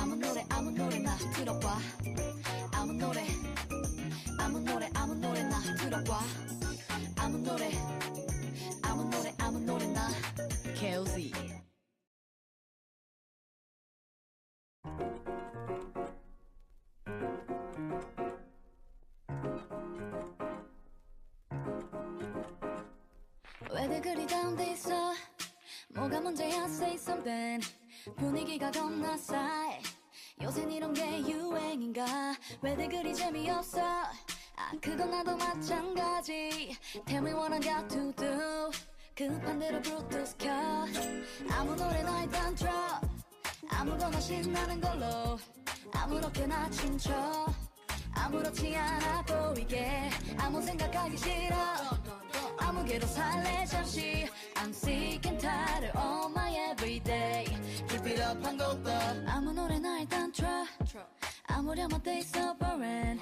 아무 노래나 들어봐. 아무 노래나 들어봐. 아무 노래나 KODOMOi. 왜들 그리 다운돼 있어? 뭐가 문제야? Say something. 분위기가 겁나 싸해. 요샌 이런 게 유행인가? 왜들 그리 재미없어? 아 그건 나도 마찬가지. Tell me what I got to do. 급한 대로 블루투스 켜. 아무 노래나 일단 틀어. 아무거나 신나는 걸로 아무렇게나 춤춰. 아무렇지 않아 보이게 아무 생각하기 싫어. 아무개로 살래 잠시. I'm sick and tired of my everyday. Keep it up 한 곡 더. 아무 노래나 일단 틀어. 아무렴 어때 있어 boring.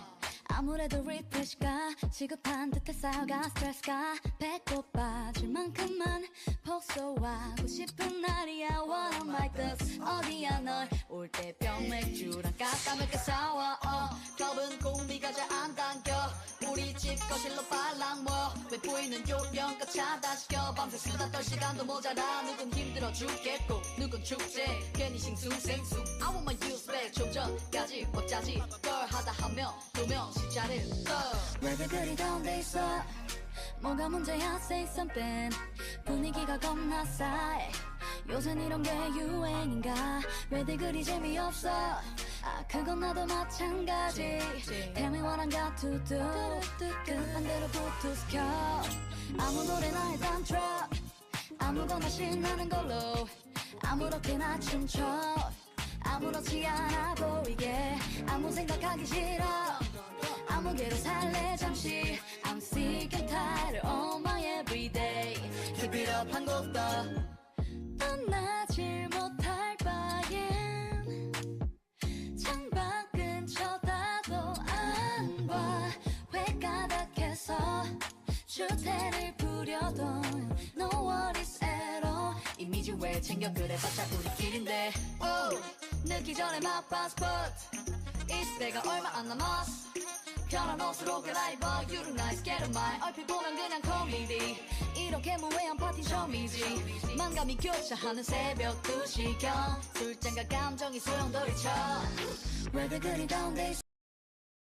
아무래도 리프레시가 시급한 듯해 쌓여가 스트레스가 배꼽 빠질 만큼만 폭소하고 싶은 날이야. What I'm like this. 어디야 널 올 때 병맥주랑 까까맣게 싸워. 컵은 공기가 잘 안 당겨. 우리 집 거실로 빨랑 왜 보이는 요령껏 차단시켜. 밤새 수다 떨 시간도 모자라. 누군 힘들어 죽겠고 누군 축제 괜히 싱숭생숭. I want my use back. 좀 전까지 어쩌지 걸 하다 한 명 두 명씩 잘했어. 왜들 그리 다운돼 있어? 뭐가 문제야? Say something. 분위기가 겁나 싸해. 요샌 이런 게 유행인가? 왜들 그리 재미없어? 아 그건 나도 마찬가지. Tell me what I got to do. 급한 대로 블루투스 켜. 아무 노래나 일단 틀어. 아무거나 신나는 걸로 아무렇게나 춤춰. 아무렇지 않아 보이게 아무 생각하기 싫어. 아무개로 살래 잠시. I'm sick and tired of my everyday. Keep it up 한 곡 더. 떠나질 못할 바엔 창밖은 쳐다도 안 봐. 회가닥해서 주태를 부려도 No worries at all. 이미지 왜 챙겨 그래봤자 우리끼린데. 늦기 전에 맛봐 스포트. 이 시대가 얼마 안 남았어. 편한 옷으로 갈아입어. You look nice, get on my. 얼핏 보면 그냥 코미디. 이렇게 무해한 파티 처음이지. 만감이 교차하는 새벽 2시경. 술잔과 감정이 소용돌이쳐. 왜들 그리 다운돼 있어?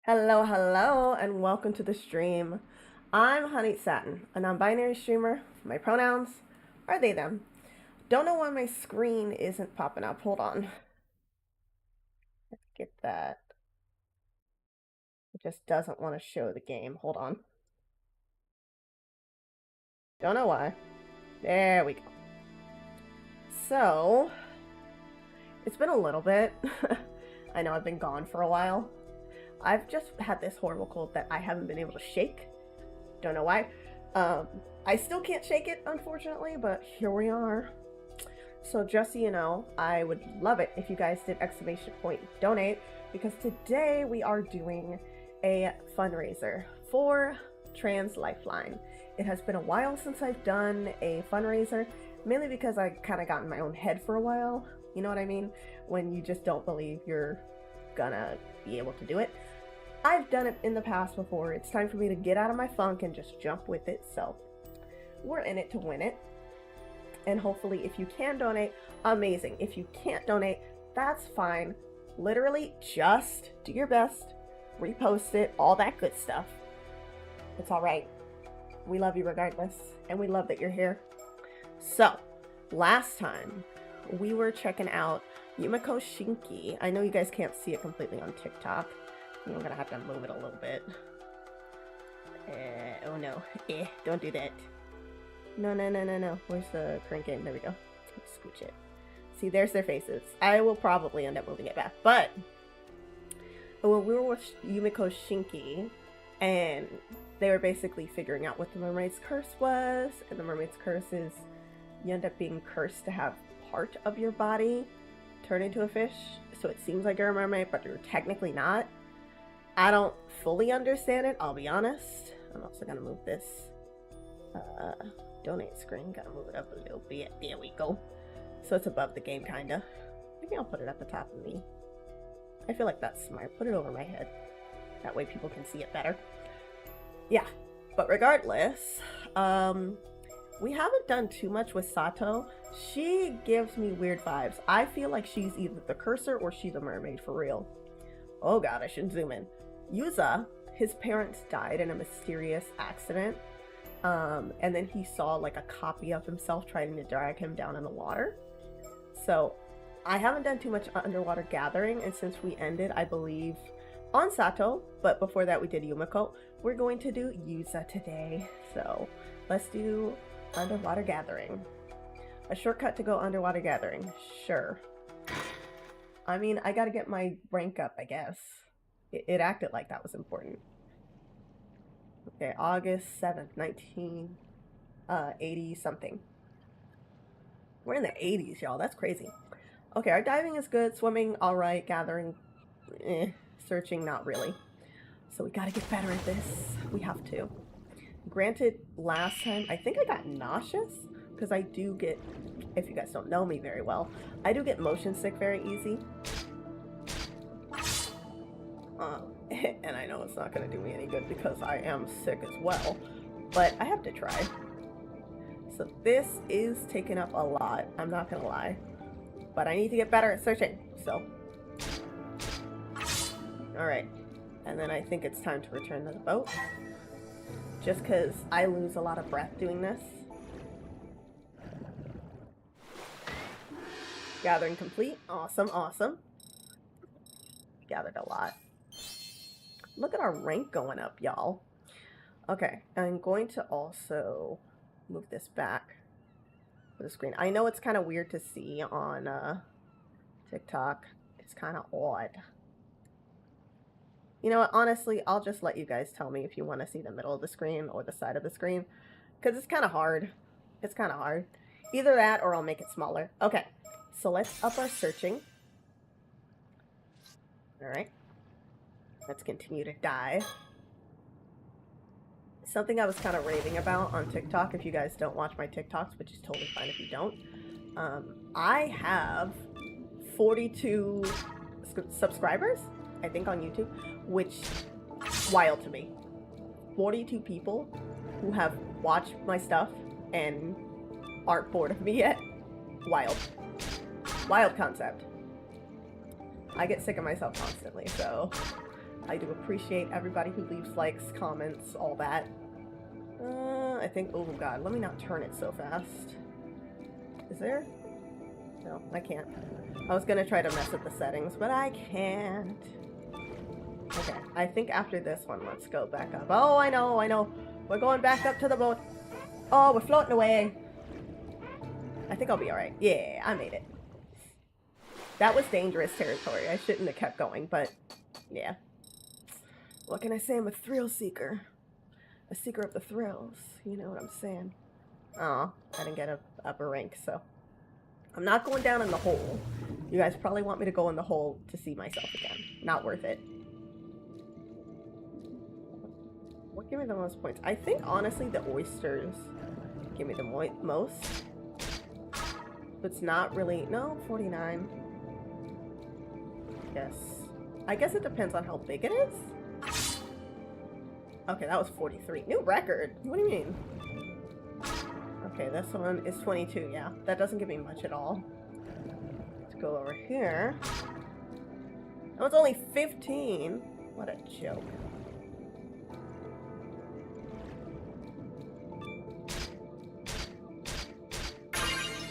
Hello, and welcome to the stream. I'm Honey Satin, a non-binary streamer. My pronouns are they, them. Don't know why my screen isn't popping up. Hold on. Let's get that. It just doesn't want to show the game. Hold on. Don't know why. There we go. So, it's been a little bit. I know I've been gone for a while. I've just had this horrible cold that I haven't been able to shake. Don't know why. I still can't shake it, unfortunately, but here we are. So just so you know, I would love it if you guys did !donate, because today we are doing a fundraiser for Trans Lifeline. It has been a while since I've done a fundraiser, mainly because I kind of got in my own head for a while. You know what I mean? When you just don't believe you're gonna be able to do it. I've done it in the past before. It's time for me to get out of my funk and just jump with it. So we're in it to win it. And hopefully if you can donate, amazing. If you can't donate, that's fine. Literally just do your best, repost it, all that good stuff. It's all right. We love you regardless, and we love that you're here. So last time we were checking out Yumiko Shinki. I know you guys can't see it completely on TikTok. I'm gonna have to move it a little bit. Oh no, don't do that. No. Where's the current game? There we go. Scooch it. See, there's their faces. I will probably end up moving it back. But when we were with Yumiko Shinki, and they were basically figuring out what the Mermaid's Curse was, and the Mermaid's Curse is you end up being cursed to have part of your body turn into a fish. So it seems like you're a mermaid, but you're technically not. I don't fully understand it, I'll be honest. I'm also gonna move this donate screen, gotta move it up a little bit. There we go. So it's above the game, kinda. Maybe I'll put it at the top of the I feel like that's smart. Put it over my head. That way people can see it better. Yeah, but regardless, we haven't done too much with Sato. She gives me weird vibes. I feel like she's either the cursor or she's a mermaid for real. Oh god, I shouldn't zoom in. Yuza, his parents died in a mysterious accident. And then he saw like a copy of himself trying to drag him down in the water. So I haven't done too much underwater gathering, and since we ended, I believe, on Sato, but before that we did Yumiko, we're going to do Yuza today. So let's do underwater gathering. A shortcut to go underwater gathering. Sure. I mean, I gotta get my rank up, I guess. It acted like that was important. Okay, August 7th, 1980 something. We're in the 80s, y'all. That's crazy. Okay, our diving is good. Swimming, alright. Gathering, searching, not really. So we gotta get better at this. We have to. Granted, last time, I think I got nauseous. Because I do get, if you guys don't know me very well, I do get motion sick very easy. And I know it's not going to do me any good because I am sick as well. But I have to try. So this is taking up a lot. I'm not going to lie. But I need to get better at searching. So. Alright. And then I think it's time to return to the boat. Just because I lose a lot of breath doing this. Gathering complete. Awesome, awesome. Gathered a lot. Look at our rank going up, y'all. Okay, I'm going to also move this back for the screen. I know it's kind of weird to see on TikTok. It's kind of odd. You know what, honestly, I'll just let you guys tell me if you want to see the middle of the screen or the side of the screen. Because it's kind of hard. It's kind of hard. Either that or I'll make it smaller. Okay, so let's up our searching. Alright. Let's continue to dive. Something I was kind of raving about on TikTok, if you guys don't watch my TikToks, which is totally fine if you don't. I have 42 subscribers, I think, on YouTube, which is wild to me. 42 people who have watched my stuff and aren't bored of me yet. Wild. Wild concept. I get sick of myself constantly, so I do appreciate everybody who leaves likes, comments, all that. I think, oh god, let me not turn it so fast. Is there? No, I can't. I was gonna try to mess with the settings, but I can't. Okay, I think after this one, let's go back up. Oh, I know, I know. We're going back up to the boat. Oh, we're floating away. I think I'll be alright. Yeah, I made it. That was dangerous territory. I shouldn't have kept going, but yeah. What can I say? I'm a thrill seeker. A seeker of the thrills. You know what I'm saying? Aw, I didn't get a upper rank, so. I'm not going down in the hole. You guys probably want me to go in the hole to see myself again. Not worth it. What give me the most points? I think, honestly, the oysters give me the most. But it's not really... No, 49. Yes. I guess it depends on how big it is. Okay, that was 43. New record? What do you mean? Okay, this one is 22, yeah. That doesn't give me much at all. Let's go over here. That one's only 15. What a joke.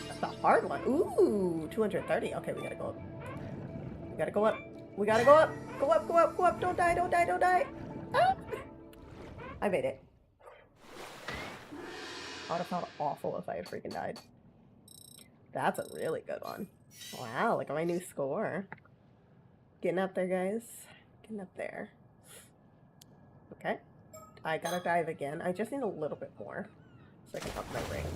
That's a hard one. Ooh, 230. Okay, we gotta go up. We gotta go up. We gotta go up. Go up, go up, go up. Don't die, don't die, don't die. Ah! I made it. I would have felt awful if I had freaking died. That's a really good one. Wow, look at my new score. Getting up there, guys. Getting up there. Okay. I gotta dive again. I just need a little bit more so I can up my rank.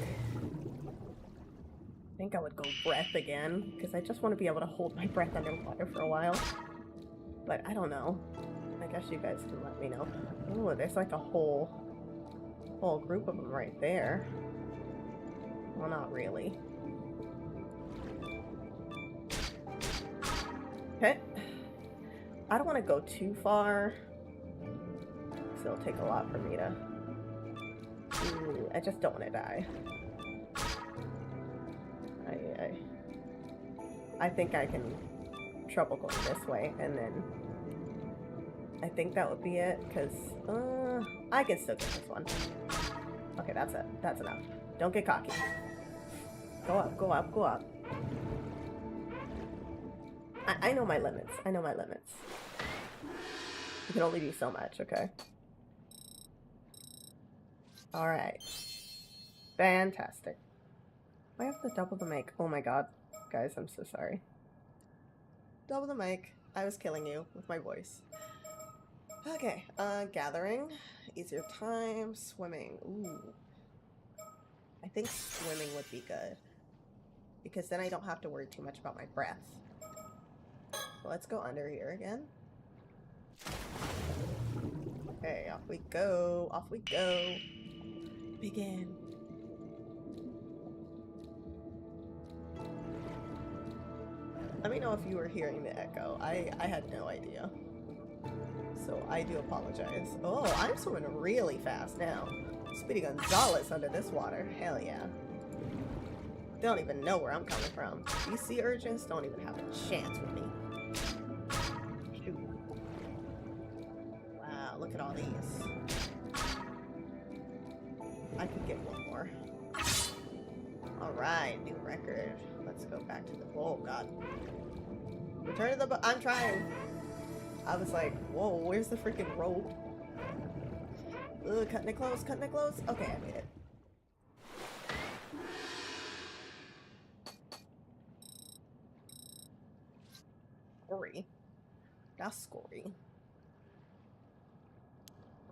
I think I would go breath again because I just want to be able to hold my breath underwater for a while. But I don't know. I guess you guys can let me know. Oh, there's like a whole group of them right there. Well, not really. Okay. I don't want to go too far. So it'll take a lot for me to... I just don't want to die. I think I can trouble going this way, and then I think that would be it, because I can still get this one. Okay, that's it. That's enough. Don't get cocky. Go up, go up, go up. I know my limits. I know my limits. You can only do so much, okay? Alright. Fantastic. I have to double the mic. Oh my god. Guys, I'm so sorry. Double the mic. I was killing you with my voice. Okay, gathering. Easier time. Swimming. Ooh. I think swimming would be good. Because then I don't have to worry too much about my breath. So let's go under here again. Okay, off we go. Off we go. Begin. Let me know if you were hearing the echo. I had no idea. So I do apologize. Oh, I'm swimming really fast now. Speedy Gonzalez under this water. Hell yeah. They don't even know where I'm coming from. These sea urchins don't even have a chance with me. Shoot. Wow, look at all these. I could get one more. Alright, new record. Let's go back to the... Oh, God. Return to the boat. I'm trying. I was like, whoa, where's the freaking rope? Ugh, cutting it close, cutting it close. Okay, I made it. Scory. That's scory.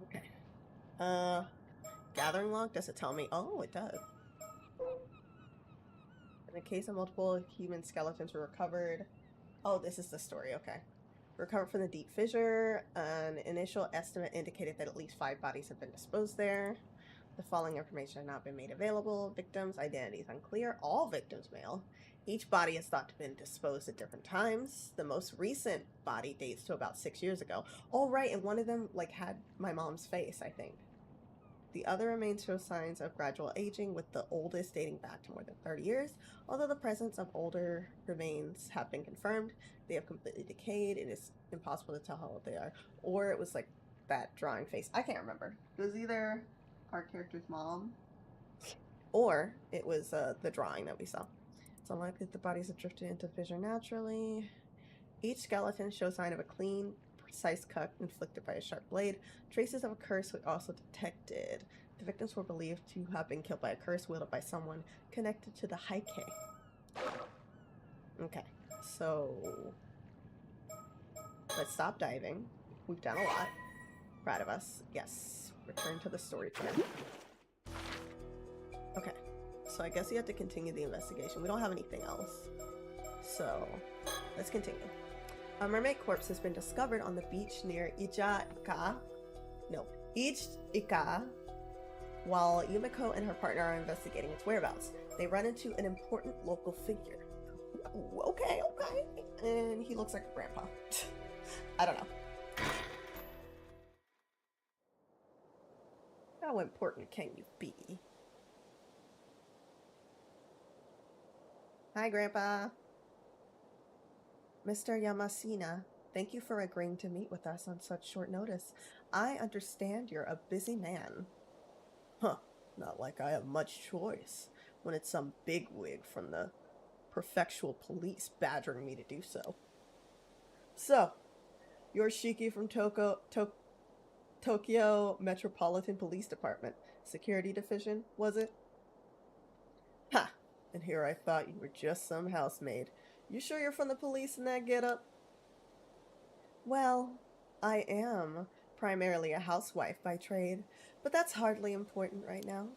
Okay. Gathering log, does it tell me? Oh, it does. In a case of multiple human skeletons were recovered. Oh, this is the story, okay. Recovered from the deep fissure. An initial estimate indicated that at least 5 bodies have been disposed there. The following information has not been made available. Victims' identities unclear. All victims male. Each body is thought to have been disposed at different times. The most recent body dates to about 6 years ago. Oh, right, and one of them, like, had my mom's face, I think. The other remains show signs of gradual aging, with the oldest dating back to more than 30 years. Although the presence of older remains have been confirmed, they have completely decayed. It is impossible to tell how old they are. Or it was like that drawing face. I can't remember. It was either our character's mom, or it was the drawing that we saw. It's unlikely that the bodies have drifted into fissure naturally. Each skeleton shows sign of a clean, precise cut inflicted by a sharp blade. Traces of a curse were also detected. The victims were believed to have been killed by a curse wielded by someone connected to the Heike. Okay, so let's stop diving. We've done a lot. Proud of us. Yes. Return to the story thread. Okay, so I guess you have to continue the investigation. We don't have anything else. So, let's continue. A mermaid corpse has been discovered on the beach near Ichika, while Yumiko and her partner are investigating its whereabouts. They run into an important local figure. Ooh, okay. And he looks like a grandpa. I don't know. How important can you be? Hi, Grandpa. Mr. Yamasina, thank you for agreeing to meet with us on such short notice. I understand you're a busy man. Huh, not like I have much choice when it's some bigwig from the prefectural police badgering me to do so. So, you're Shiki from Tokyo Metropolitan Police Department. Security Division, was it? Ha! And here I thought you were just some housemaid. You sure you're from the police in that getup? Well, I am primarily a housewife by trade, but that's hardly important right now.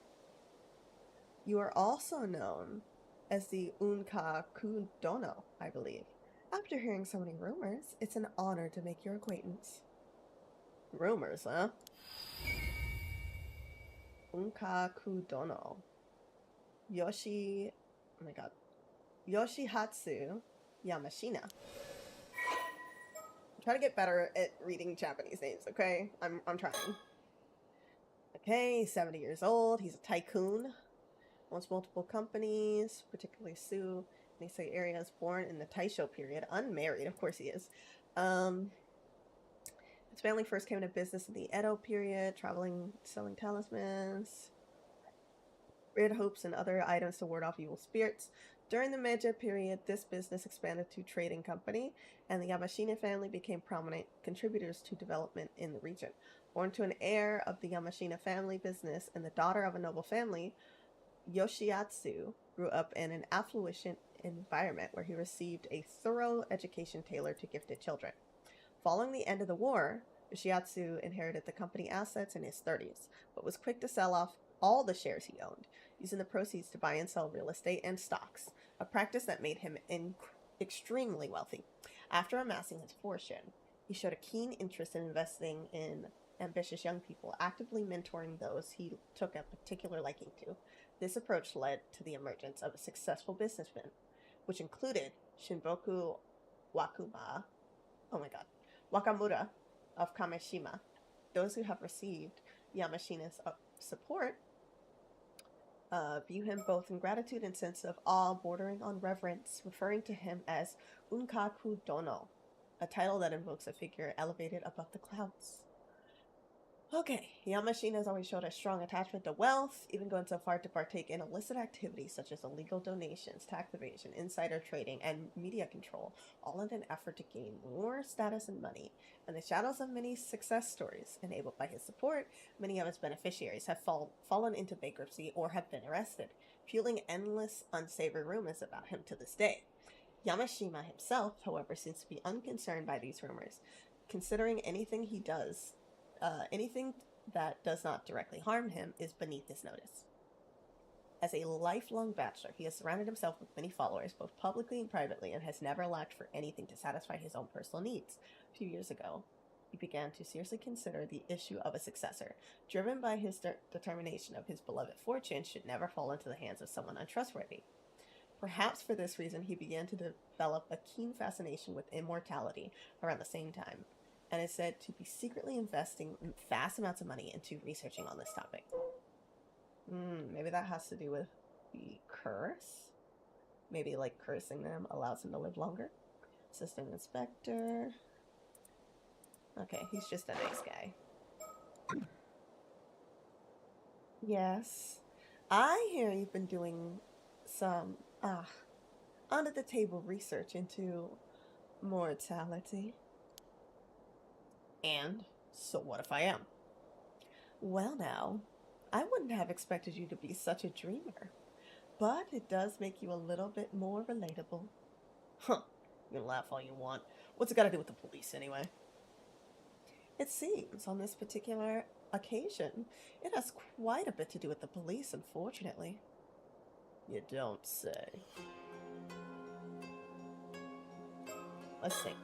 You are also known as the Unka Kudono, I believe. After hearing so many rumors, it's an honor to make your acquaintance. Rumors, huh? Unka Kudono. Yoshihatsu Yamashina. try to get better at reading Japanese names, okay? I'm trying. Okay, 70 years old. He's a tycoon. Owns multiple companies, particularly Sue. Nisei areas. Born in the Taisho period. Unmarried, of course he is. His family first came into business in the Edo period, traveling, selling talismans, weird hopes, and other items to ward off evil spirits. During the Meiji period, this business expanded to trading company, and the Yamashina family became prominent contributors to development in the region. Born to an heir of the Yamashina family business and the daughter of a noble family, Yoshiatsu grew up in an affluent environment where he received a thorough education tailored to gifted children. Following the end of the war, Yoshiatsu inherited the company assets in his 30s, but was quick to sell off all the shares he owned, using the proceeds to buy and sell real estate and stocks, a practice that made him extremely wealthy. After amassing his fortune, he showed a keen interest in investing in ambitious young people, actively mentoring those he took a particular liking to. This approach led to the emergence of a successful businessman, which included Shinboku Wakamura of Kameshima. Those who have received Yamashina's support view him both in gratitude and sense of awe bordering on reverence, referring to him as Unkaku Dono, a title that invokes a figure elevated above the clouds. Okay, Yamashina has always showed a strong attachment to wealth, even going so far to partake in illicit activities such as illegal donations, tax evasion, insider trading, and media control, all in an effort to gain more status and money. In the shadows of many success stories enabled by his support, many of his beneficiaries have fallen into bankruptcy or have been arrested, fueling endless unsavory rumors about him to this day. Yamashina himself, however, seems to be unconcerned by these rumors, considering anything he does anything that does not directly harm him is beneath his notice. As a lifelong bachelor, he has surrounded himself with many followers, both publicly and privately, and has never lacked for anything to satisfy his own personal needs. A few years ago, he began to seriously consider the issue of a successor, driven by his determination of his beloved fortune should never fall into the hands of someone untrustworthy. Perhaps for this reason, he began to develop a keen fascination with immortality around the same time, and is said to be secretly investing vast amounts of money into researching on this topic. Maybe that has to do with the curse? Maybe, like, cursing them allows him to live longer? Assistant inspector. Okay, he's just a nice guy. Yes. I hear you've been doing some, under-the-table research into mortality. And so what if I am? Well now, I wouldn't have expected you to be such a dreamer, but it does make you a little bit more relatable. Huh, you can laugh all you want. What's it got to do with the police anyway? It seems on this particular occasion, it has quite a bit to do with the police, unfortunately. You don't say. Let's think.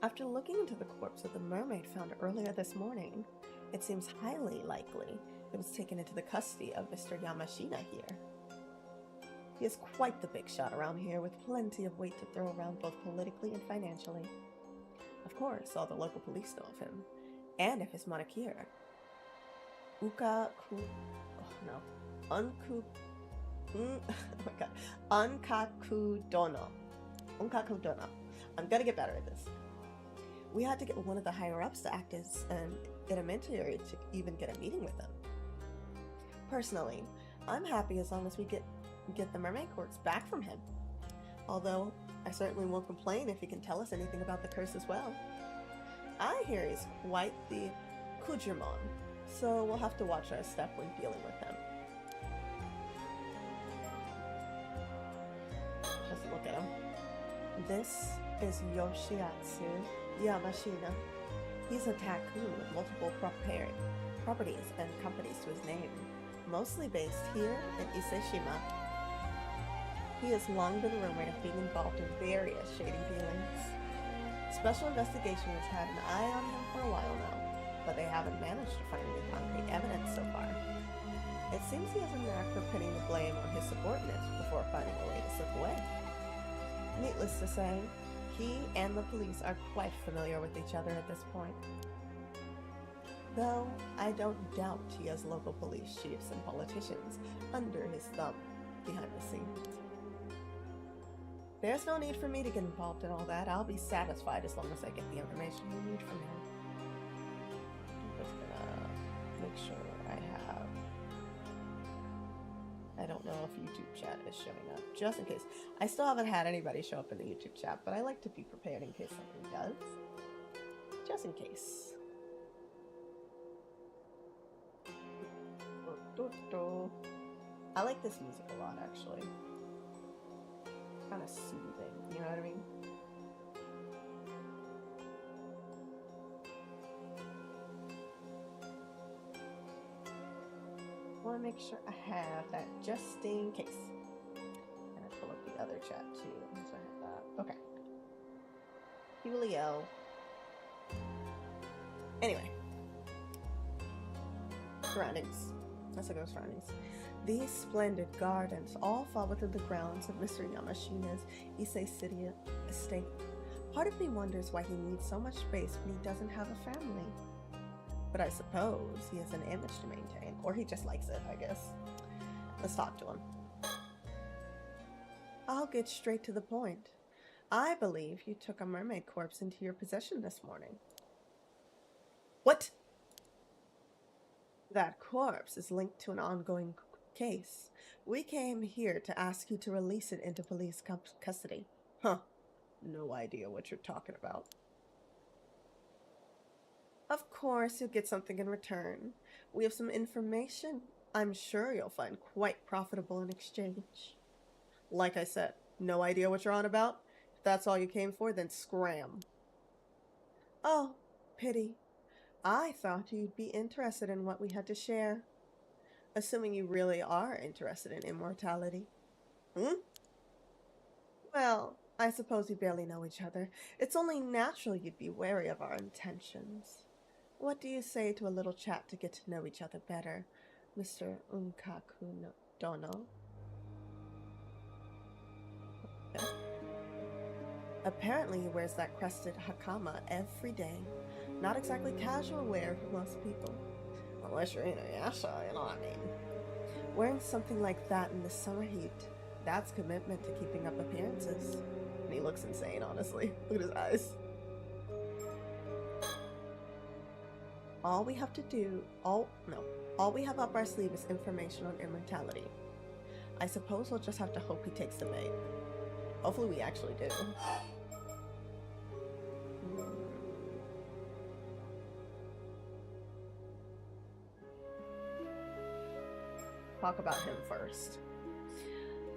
After looking into the corpse of the mermaid found earlier this morning, it seems highly likely it was taken into the custody of Mr. Yamashina here. He is quite the big shot around here, with plenty of weight to throw around both politically and financially. Of course, all the local police know of him, and of his monarchier. Unkaku Dono. I'm gonna get better at this. We had to get one of the higher-ups to act as an intermediary to even get a meeting with them. Personally, I'm happy as long as we get the mermaid courts back from him. Although, I certainly won't complain if he can tell us anything about the curse as well. I hear he's quite the Kujirmon, so we'll have to watch our step when dealing with him. Just look at him. This is Yoshiatsu Yamashina. He's a tycoon with multiple properties and companies to his name, mostly based here in Iseshima. He has long been rumored of being involved in various shady dealings. Special investigation has had an eye on him for a while now, but they haven't managed to find any concrete evidence so far. It seems he has a knack for pinning the blame on his subordinates before finding a way to slip away. Needless to say, He and the police are quite familiar with each other at this point. Though I don't doubt he has local police chiefs and politicians under his thumb behind the scenes. There's no need for me to get involved in all that. I'll be satisfied as long as I get the information we need from him. I'm just gonna make sure I have... I don't know if YouTube chat is showing up, just in case. I still haven't had anybody show up in the YouTube chat, but I like to be prepared in case something does. Just in case. I like this music a lot, actually. Kind of soothing, you know what I mean? I want to make sure I have that just in case. And I pull up the other chat too. So I have that. Okay. Julio. Anyway. Surroundings. Let's look at those surroundings. These splendid gardens all fall within the grounds of Mr. Yamashina's Issei City estate. Part of me wonders why he needs so much space when he doesn't have a family. But I suppose he has an image to maintain, or he just likes it, I guess. Let's talk to him. I'll get straight to the point. I believe you took a mermaid corpse into your possession this morning. What? That corpse is linked to an ongoing case. We came here to ask you to release it into police custody. Huh. No idea what you're talking about. Of course, you'll get something in return. We have some information I'm sure you'll find quite profitable in exchange. Like I said, no idea what you're on about. If that's all you came for, then scram. Oh, pity. I thought you'd be interested in what we had to share. Assuming you really are interested in immortality. Well, I suppose we barely know each other. It's only natural you'd be wary of our intentions. What do you say to a little chat to get to know each other better, Mr. Unkaku no Dono? Okay. Apparently he wears that crested hakama every day. Not exactly casual wear for most people. Unless you're in a yasha, you know what I mean. Wearing something like that in the summer heat, that's commitment to keeping up appearances. And he looks insane, honestly. Look at his eyes. All we have we have up our sleeve is information on immortality. I suppose we'll just have to hope he takes the bait. Hopefully we actually do. Talk about him first.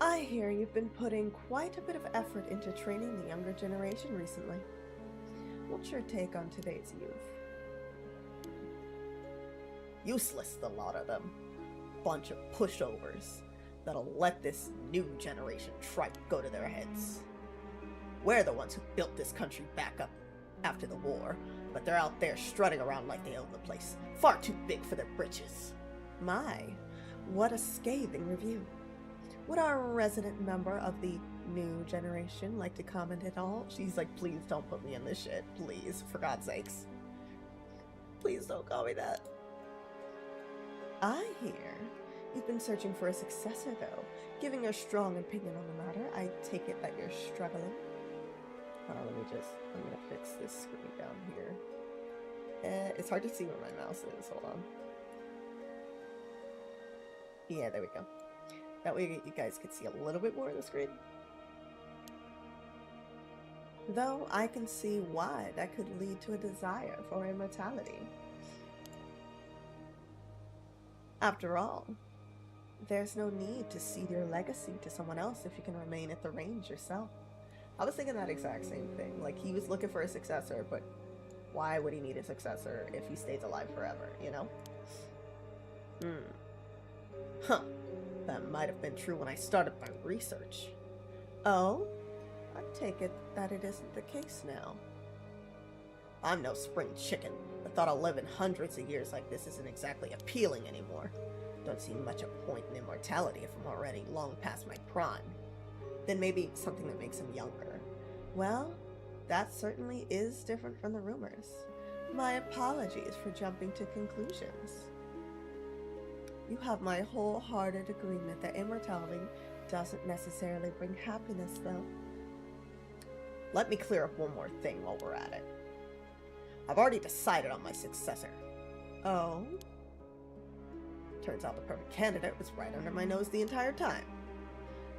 I hear you've been putting quite a bit of effort into training the younger generation recently. What's your take on today's youth? Useless, the lot of them. Bunch of pushovers that'll let this new generation tripe go to their heads. We're the ones who built this country back up after the war, but they're out there strutting around like they own the place. Far too big for their britches. My, what a scathing review. Would our resident member of the new generation like to comment at all? She's like, please don't put me in this shit. Please, for God's sakes. Please don't call me that. I hear you've been searching for a successor, though. Giving your strong opinion on the matter, I take it that you're struggling. Hold on, I'm gonna fix this screen down here. It's hard to see where my mouse is, hold on. Yeah, there we go. That way you guys could see a little bit more of the screen. Though I can see why that could lead to a desire for immortality. After all, there's no need to cede your legacy to someone else if you can remain at the range yourself. I was thinking that exact same thing. Like, he was looking for a successor, but why would he need a successor if he stays alive forever, you know? Huh. That might have been true when I started my research. Oh? I take it that it isn't the case now. I'm no spring chicken. The thought of living hundreds of years like this isn't exactly appealing anymore. Don't see much a point in immortality if I'm already long past my prime. Then maybe something that makes him younger. Well, That certainly is different from the rumors. My apologies for jumping to conclusions. You have my wholehearted agreement that immortality doesn't necessarily bring happiness, though. Let me clear up one more thing while we're at it. I've already decided on my successor. Oh? Turns out the perfect candidate was right under my nose the entire time.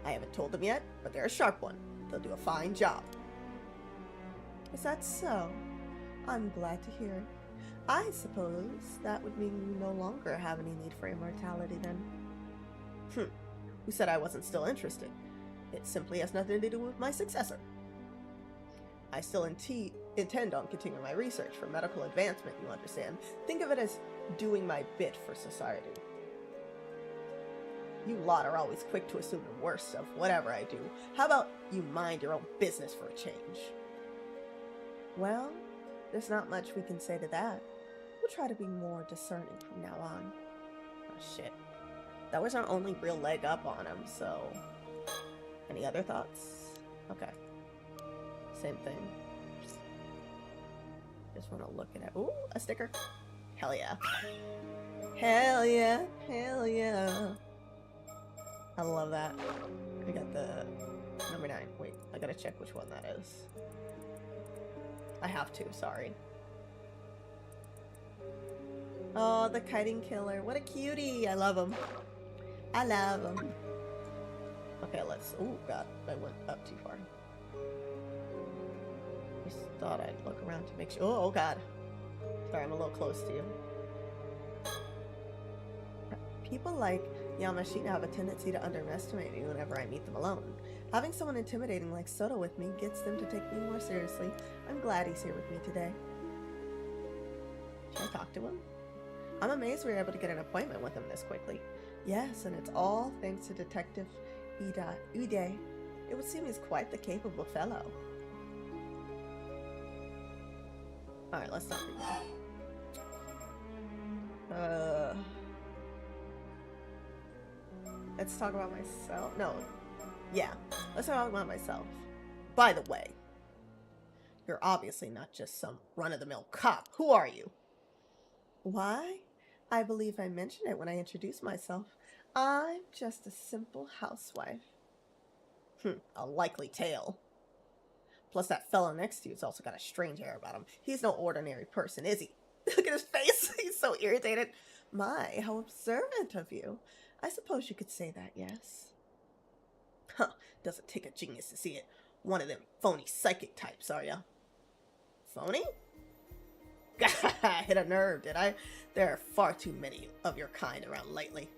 I haven't told them yet, but they're a sharp one. They'll do a fine job. Is that so? I'm glad to hear it. I suppose that would mean you no longer have any need for immortality then. Who said I wasn't still interested? It simply has nothing to do with my successor. I still intend on continuing my research for medical advancement, you understand. Think of it as doing my bit for society. You lot are always quick to assume the worst of whatever I do. How about you mind your own business for a change? Well, there's not much we can say to that. We'll try to be more discerning from now on. Oh shit. That was our only real leg up on him, so... Any other thoughts? Okay. Same thing. Just want to look at it. Ooh, a sticker. Hell yeah. Hell yeah. Hell yeah. I love that. I got the number 9. Wait, I gotta check which one that is. I have to, sorry. Oh, the kiting killer. What a cutie. I love him. I love him. Okay, let's... Oh, God. I went up too far. Just thought I'd look around to make sure... Oh, God. Sorry, I'm a little close to you. People like Yamashina have a tendency to underestimate me whenever I meet them alone. Having someone intimidating like Soto with me gets them to take me more seriously. I'm glad he's here with me today. Should I talk to him? I'm amazed we were able to get an appointment with him this quickly. Yes, and it's all thanks to Detective Ude. It would seem he's quite the capable fellow. Alright, let's not do that. Let's talk about myself. No. Yeah. Let's talk about myself. By the way, you're obviously not just some run-of-the-mill cop. Who are you? Why? I believe I mentioned it when I introduced myself. I'm just a simple housewife. A likely tale. Plus that fellow next to you's also got a strange air about him. He's no ordinary person, is he? Look at his face. He's so irritated. My, how observant of you. I suppose you could say that, yes. Huh, doesn't take a genius to see it. One of them phony psychic types, are ya? Phony? Hit a nerve, did I? There are far too many of your kind around lately.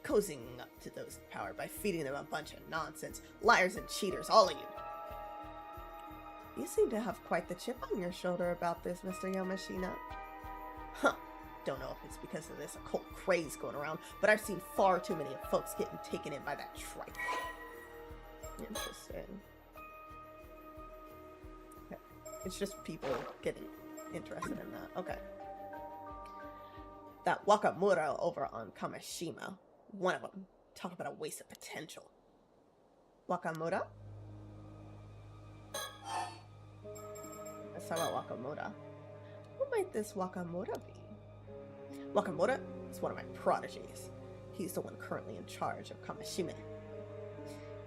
Cozying up to those in power by feeding them a bunch of nonsense. Liars and cheaters, all of you. You seem to have quite the chip on your shoulder about this, Mr. Yamashina. Huh. Don't know if it's because of this occult craze going around, but I've seen far too many of folks getting taken in by that tripe. Interesting. Okay. It's just people getting interested in that. Okay. That Wakamura over on Kamishima. One of them. Talk about a waste of potential. Wakamura? Let's talk about Wakamura. Who might this Wakamura be? Wakamura is one of my prodigies. He's the one currently in charge of Kamishima.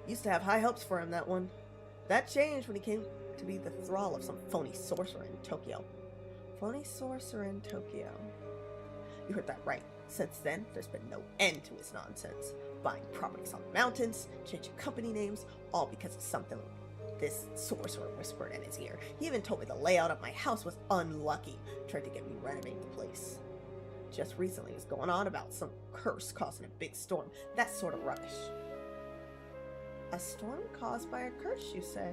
Used to have high hopes for him, that one. That changed when he came to be the thrall of some phony sorcerer in Tokyo. Phony sorcerer in Tokyo. You heard that right. Since then, there's been no end to his nonsense. Buying properties on the mountains, changing company names, all because of something this sorcerer whispered in his ear. He even told me the layout of my house was unlucky. Tried to get me renovate the place. Just recently he's going on about some curse causing a big storm. That sort of rubbish. A storm caused by a curse, you say?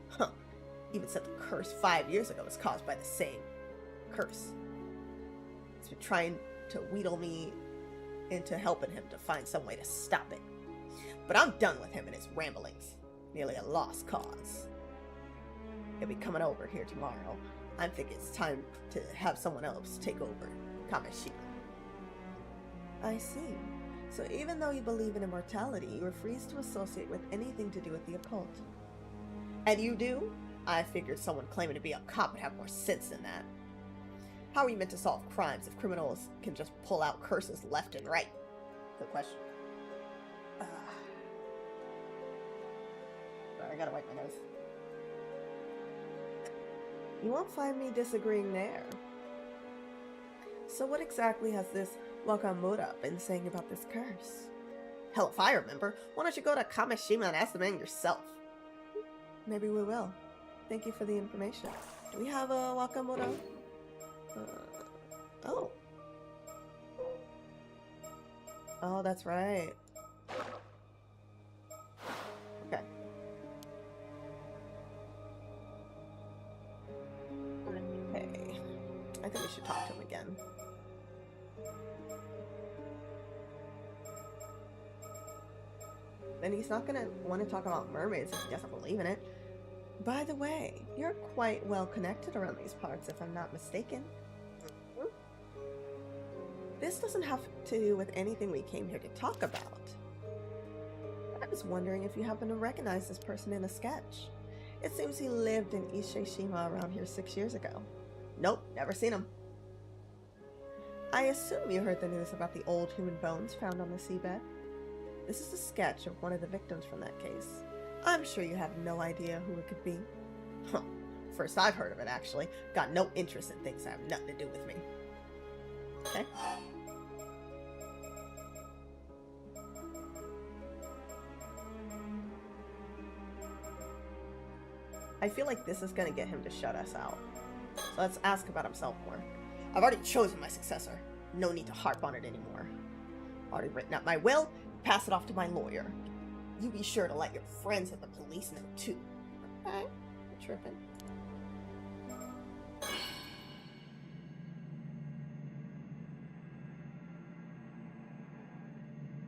Huh. Even said the curse 5 years ago was caused by the same curse. He's been trying to wheedle me into helping him to find some way to stop it. But I'm done with him and his ramblings. Nearly a lost cause. He'll be coming over here tomorrow. I'm thinking it's time to have someone else take over Kamishima. I see. So even though you believe in immortality, you refuse to associate with anything to do with the occult. And you do? I figured someone claiming to be a cop would have more sense than that. How are you meant to solve crimes if criminals can just pull out curses left and right? Good question. Sorry, I gotta wipe my nose. You won't find me disagreeing there. So what exactly has this Wakamura been saying about this curse? Hell, if I remember, why don't you go to Kamishima and ask the man yourself? Maybe we will. Thank you for the information. Do we have a Wakamura? Oh. Oh, that's right. Okay. Okay. I think we should talk to him again. And he's not gonna want to talk about mermaids if he doesn't believe in it. By the way, you're quite well connected around these parts, if I'm not mistaken. This doesn't have to do with anything we came here to talk about. I was wondering if you happen to recognize this person in a sketch. It seems he lived in Ishishima around here 6 years ago. Nope, never seen him. I assume you heard the news about the old human bones found on the seabed. This is a sketch of one of the victims from that case. I'm sure you have no idea who it could be. Huh. First I've heard of it, actually. Got no interest in things that have nothing to do with me. Okay. I feel like this is gonna get him to shut us out. So let's ask about himself more. I've already chosen my successor. No need to harp on it anymore. Already written out my will, pass it off to my lawyer. You be sure to let your friends at the police know too. Okay, I'm tripping.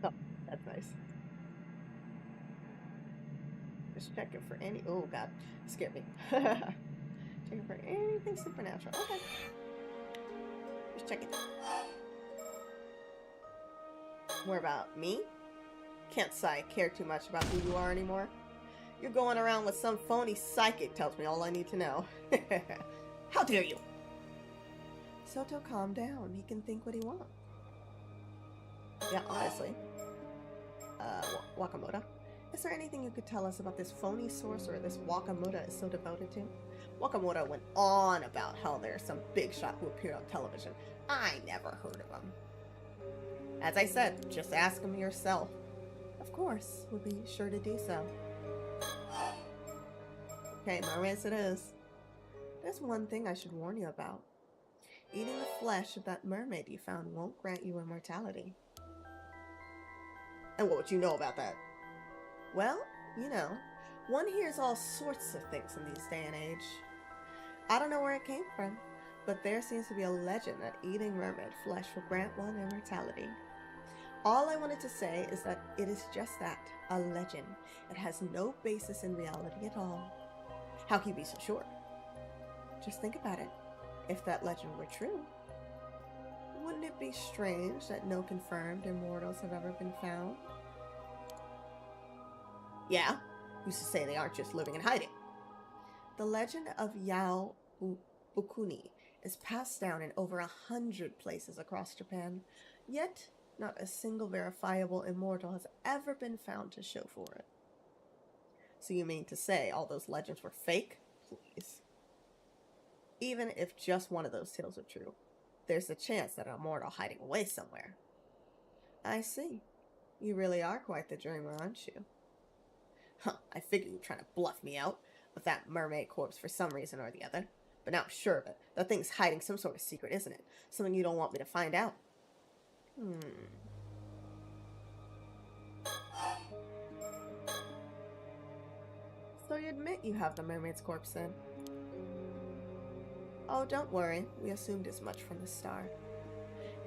Oh, that's nice. Just checking for any. Oh god, scared me. Checking for anything supernatural. Okay. Just checking. More about me? Can't say I care too much about who you are anymore. You're going around with some phony psychic tells me all I need to know. How dare you? Soto, calm down. He can think what he wants. Yeah, honestly. Wakamoto, is there anything you could tell us about this phony sorcerer this Wakamoto is so devoted to? Wakamoto went on about how there's some big shot who appeared on television. I never heard of him. As I said, just ask him yourself. Of course, we'll be sure to do so. Okay, mermaids it is. There's one thing I should warn you about. Eating the flesh of that mermaid you found won't grant you immortality. And what would you know about that? Well, you know, one hears all sorts of things in these day and age. I don't know where it came from, but there seems to be a legend that eating mermaid flesh will grant one immortality. All I wanted to say is that it is just that, a legend. It has no basis in reality at all. How can you be so sure? Just think about it. If that legend were true, wouldn't it be strange that no confirmed immortals have ever been found? Yeah, who's to say they aren't just living in hiding? The legend of Yao Bukuni is passed down in over 100 places across Japan, yet not a single verifiable immortal has ever been found to show for it. So you mean to say all those legends were fake? Please. Even if just one of those tales are true, there's a chance that an immortal hiding away somewhere. I see. You really are quite the dreamer, aren't you? Huh, I figured you were trying to bluff me out with that mermaid corpse for some reason or the other. But now I'm sure of it. That thing's hiding some sort of secret, isn't it? Something you don't want me to find out. So you admit you have the mermaid's corpse then? Oh, don't worry. We assumed as much from the start.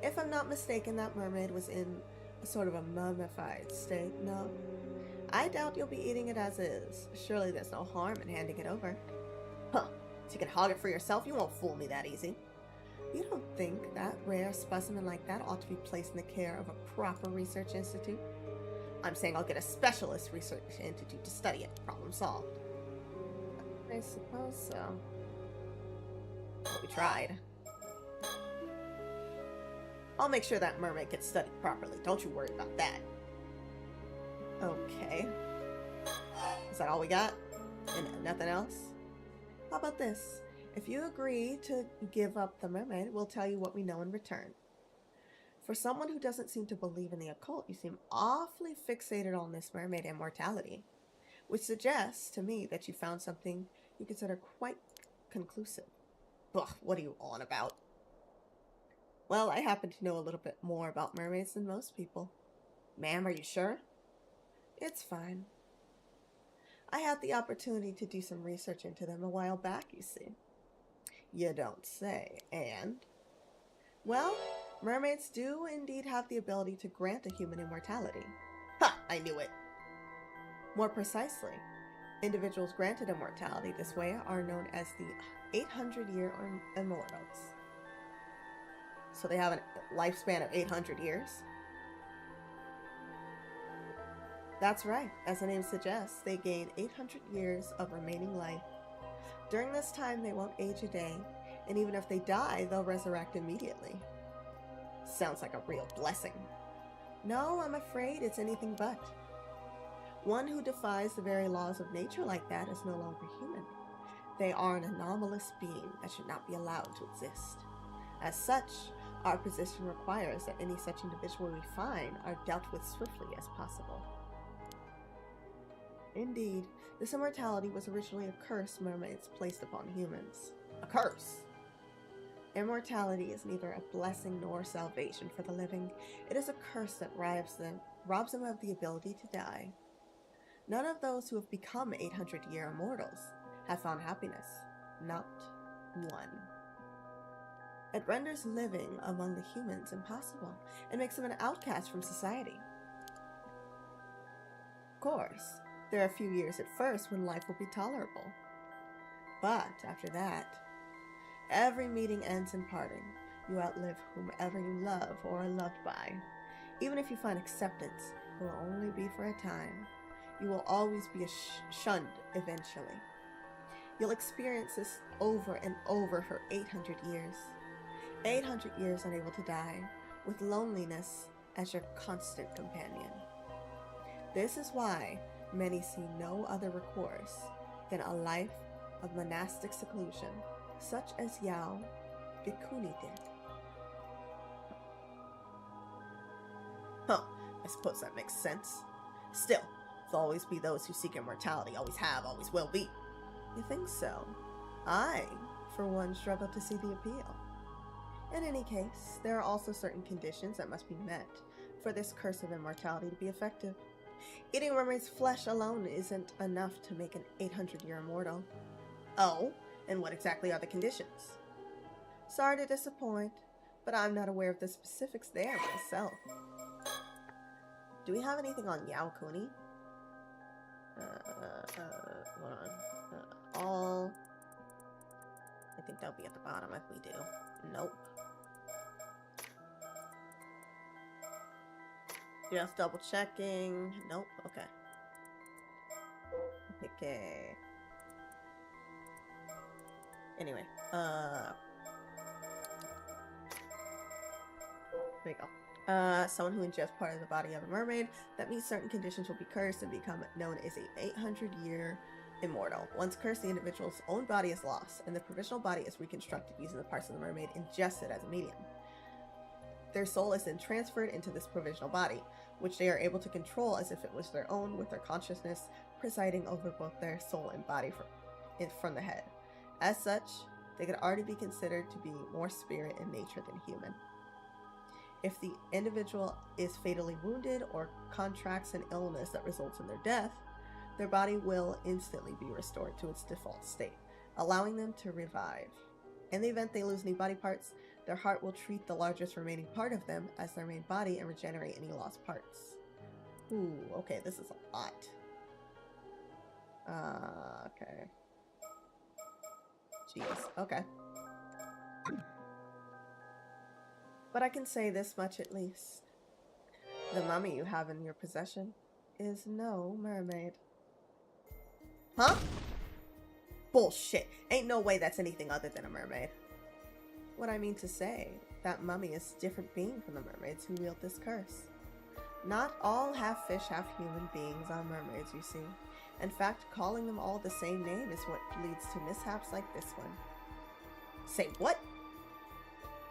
If I'm not mistaken, that mermaid was in a sort of a mummified state, no? I doubt you'll be eating it as is. Surely there's no harm in handing it over. Huh. So you can hog it for yourself? You won't fool me that easy. You don't think that rare specimen like that ought to be placed in the care of a proper research institute? I'm saying I'll get a specialist research institute to study it. Problem solved. I suppose so. Well, we tried. I'll make sure that mermaid gets studied properly. Don't you worry about that. Okay. Is that all we got? And nothing else? How about this? If you agree to give up the mermaid, we'll tell you what we know in return. For someone who doesn't seem to believe in the occult, you seem awfully fixated on this mermaid immortality, which suggests to me that you found something you consider quite conclusive. Ugh, what are you on about? Well, I happen to know a little bit more about mermaids than most people. Ma'am, are you sure? It's fine. I had the opportunity to do some research into them a while back, you see. You don't say, and? Well, mermaids do indeed have the ability to grant a human immortality. Ha! I knew it! More precisely, individuals granted immortality this way are known as the 800-year immortals. So they have a lifespan of 800 years? That's right. As the name suggests, they gain 800 years of remaining life. During this time, they won't age a day, and even if they die, they'll resurrect immediately. Sounds like a real blessing. No, I'm afraid it's anything but. One who defies the very laws of nature like that is no longer human. They are an anomalous being that should not be allowed to exist. As such, our position requires that any such individual we find are dealt with swiftly as possible. Indeed, this immortality was originally a curse mermaids placed upon humans. A curse? Immortality is neither a blessing nor salvation for the living. It is a curse that robs them of the ability to die. None of those who have become 800-year immortals have found happiness. Not one. It renders living among the humans impossible and makes them an outcast from society. Of course, there are a few years at first when life will be tolerable. But after that, every meeting ends in parting. You outlive whomever you love or are loved by. Even if you find acceptance, it will only be for a time. You will always be shunned eventually. You'll experience this over and over for 800 years. 800 years unable to die, with loneliness as your constant companion. This is why many see no other recourse than a life of monastic seclusion, such as Yao Bikuni did. Huh, I suppose that makes sense. Still, there'll always be those who seek immortality, always have, always will be. You think so? I, for one, struggle to see the appeal. In any case, there are also certain conditions that must be met for this curse of immortality to be effective. Eating mermaid's flesh alone isn't enough to make an 800-year immortal. Oh, and what exactly are the conditions? Sorry to disappoint, but I'm not aware of the specifics there myself. Do we have anything on Yao Kuni? Hold on. All. I think that'll be at the bottom if we do. Nope. Just double checking. Nope. Okay. Okay. Anyway, there you go. Someone who ingests part of the body of a mermaid that meets certain conditions will be cursed and become known as a 800-year immortal. Once cursed, the individual's own body is lost, and the provisional body is reconstructed using the parts of the mermaid ingested as a medium. Their soul is then transferred into this provisional body, which they are able to control as if it was their own, with their consciousness presiding over both their soul and body from the head. As such, they could already be considered to be more spirit in nature than human. If the individual is fatally wounded or contracts an illness that results in their death, their body will instantly be restored to its default state, allowing them to revive. In the event they lose any body parts, their heart will treat the largest remaining part of them as their main body and regenerate any lost parts. Ooh, okay, this is a lot. Okay. Jeez, okay. But I can say this much at least. The mummy you have in your possession is no mermaid. Huh? Bullshit. Ain't no way that's anything other than a mermaid. What I mean to say, that mummy is a different being from the mermaids who wield this curse. Not all half fish, half human beings are mermaids, you see. In fact, calling them all the same name is what leads to mishaps like this one. Say what?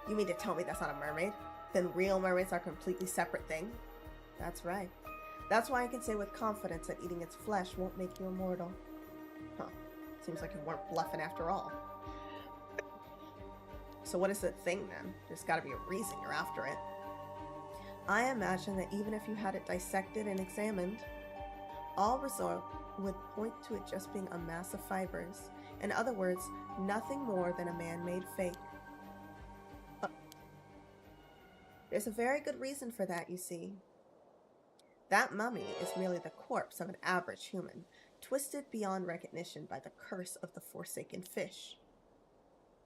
You mean to tell me that's not a mermaid? Then real mermaids are a completely separate thing? That's right. That's why I can say with confidence that eating its flesh won't make you immortal. Huh. Seems like you weren't bluffing after all. So what is the thing then? There's gotta be a reason you're after it. I imagine that even if you had it dissected and examined, all result would point to it just being a mass of fibers. In other words, nothing more than a man-made fake. There's a very good reason for that, you see. That mummy is merely the corpse of an average human, twisted beyond recognition by the curse of the Forsaken Fish.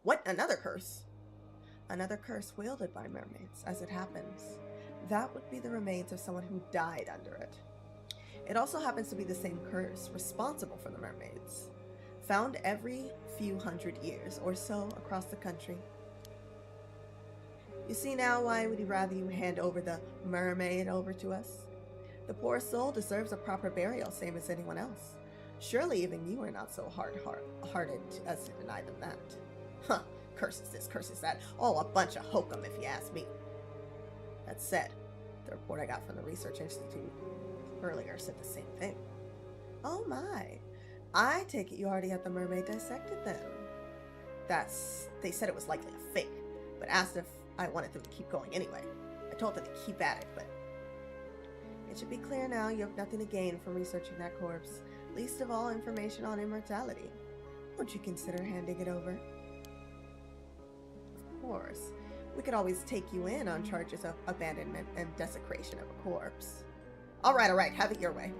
What? Another curse? Another curse wielded by mermaids, as it happens. That would be the remains of someone who died under it. It also happens to be the same curse responsible for the mermaids, found every few hundred years or so across the country. You see now why would he rather you hand over the mermaid over to us? The poor soul deserves a proper burial, same as anyone else. Surely even you are not so hard-hearted as to deny them that. Huh, curses this, curses that. All a bunch of hokum if you ask me. That said, the report I got from the Research Institute earlier said the same thing. Oh my. I take it you already had the mermaid dissected then. They said it was likely a fake, but asked if I wanted them to keep going anyway. I told them to keep at it, but it should be clear now you have nothing to gain from researching that corpse, least of all information on immortality. Won't you consider handing it over? Of course. We could always take you in on charges of abandonment and desecration of a corpse. All right, have it your way.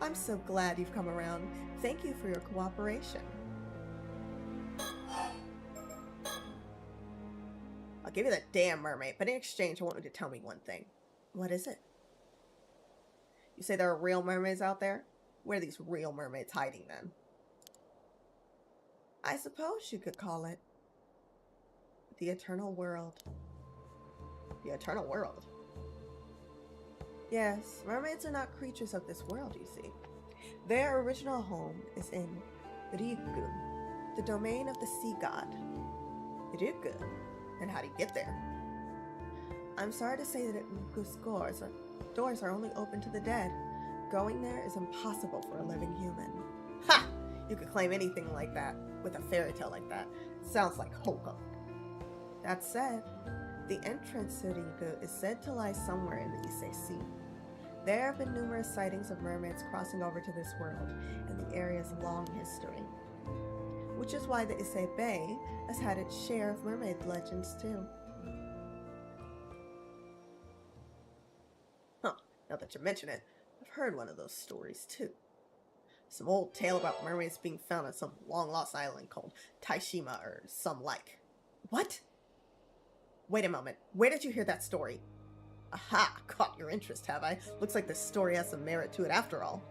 I'm so glad you've come around. Thank you for your cooperation. I'll give you that damn mermaid, but in exchange I want you to tell me one thing. What is it? You say there are real mermaids out there? Where are these real mermaids hiding then? I suppose you could call it the eternal world. The eternal world? Yes, mermaids are not creatures of this world, you see. Their original home is in Ryugu, the domain of the sea god. Ryugu? And how do you get there? I'm sorry to say that at Ryugu's doors are only open to the dead. Going there is impossible for a living human. Ha! You could claim anything like that with a fairy tale like that. Sounds like hokum. That said, the entrance to Ryugu is said to lie somewhere in the Ise Sea. There have been numerous sightings of mermaids crossing over to this world in the area's long history. Which is why the Ise Bay has had its share of mermaid legends too. Huh, now that you mention it, I've heard one of those stories too. Some old tale about mermaids being found on some long-lost island called Taishima or some like. What? Wait a moment, where did you hear that story? Aha, caught your interest, have I? Looks like this story has some merit to it after all.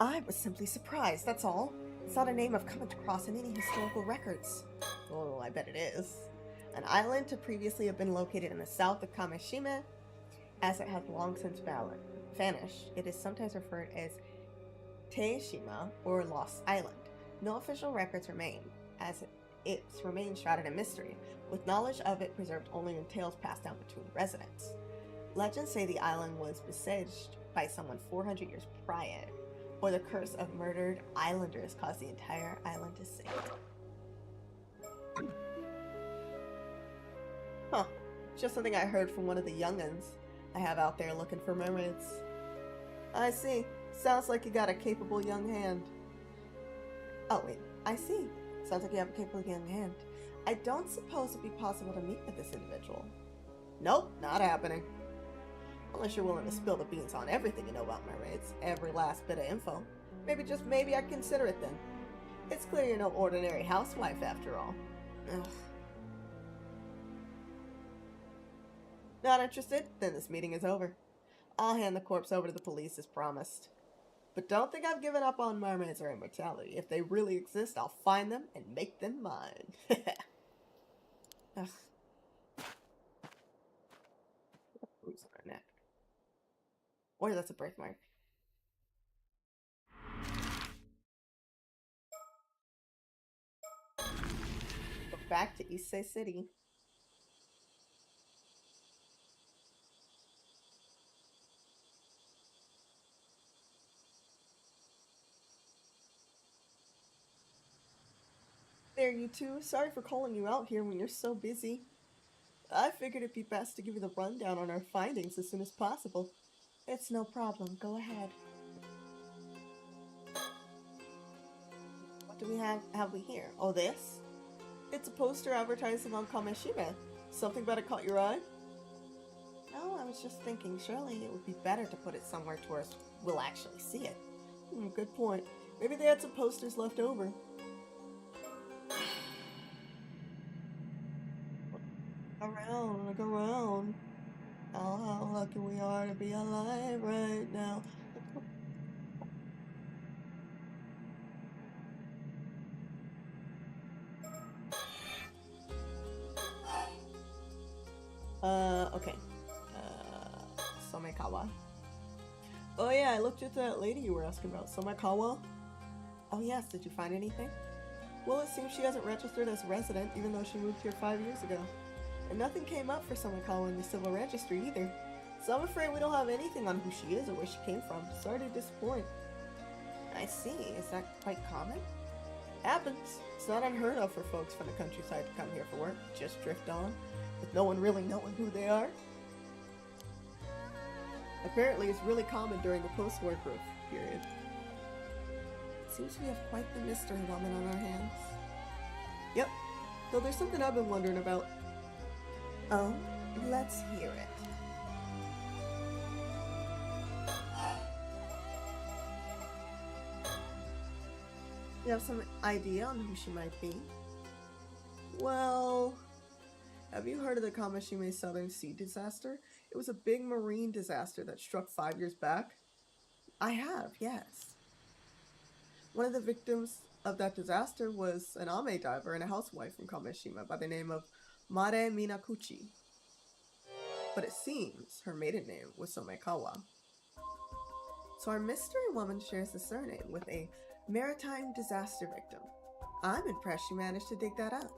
I was simply surprised, that's all. It's not a name I've come across in any historical records. Oh, I bet it is. An island to previously have been located in the south of Kamishima, as it has long since vanished. It is sometimes referred as Teishima or Lost Island. No official records remain, as it's remained shrouded in mystery, with knowledge of it preserved only in tales passed down between residents. Legends say the island was besieged by someone 400 years prior, or the curse of murdered islanders caused the entire island to sink. Huh, just something I heard from one of the young'uns I have out there looking for mermaids. I see. Sounds like you got a capable young hand. Oh wait, I see. Sounds like you have a capable young hand. I don't suppose it'd be possible to meet with this individual. Nope, not happening. Unless you're willing to spill the beans on everything you know about mermaids, every last bit of info. Maybe, just maybe, I'd consider it then. It's clear you're no ordinary housewife after all. Ugh. Not interested? Then this meeting is over. I'll hand the corpse over to the police as promised. But don't think I've given up on mermaids or immortality. If they really exist, I'll find them and make them mine. Ugh. Bruise on her neck. Or that's a birthmark. Go back to Issei City. There, you two. Sorry for calling you out here when you're so busy. I figured it'd be best to give you the rundown on our findings as soon as possible. It's no problem. Go ahead. What do we have we here? Oh, this? It's a poster advertising on Kameshime. Something about it caught your eye? No, I was just thinking, surely it would be better to put it somewhere tourists will actually see it. Good point. Maybe they had some posters left over. Look around. Oh, how lucky we are to be alive right now. Okay. Somekawa. Oh yeah, I looked at that lady you were asking about, Somekawa. Oh yes, did you find anything? Well, it seems she hasn't registered as a resident, even though she moved here 5 years ago. And nothing came up for Somekawa in the civil registry either. So I'm afraid we don't have anything on who she is or where she came from. Sorry to disappoint. I see. Is that quite common? Happens. It's not unheard of for folks from the countryside to come here for work, just drift on, with no one really knowing who they are. Apparently, it's really common during the post-war growth period. Seems we have quite the mystery woman on our hands. Yep. Though there's something I've been wondering about. Oh, let's hear it. You have some idea on who she might be? Well, have you heard of the Kameshime Southern Sea disaster? It was a big marine disaster that struck 5 years back. I have, yes. One of the victims of that disaster was an ame diver and a housewife from Kameshima by the name of Mare Minakuchi. But it seems her maiden name was Somekawa. So our mystery woman shares the surname with a maritime disaster victim. I'm impressed she managed to dig that up.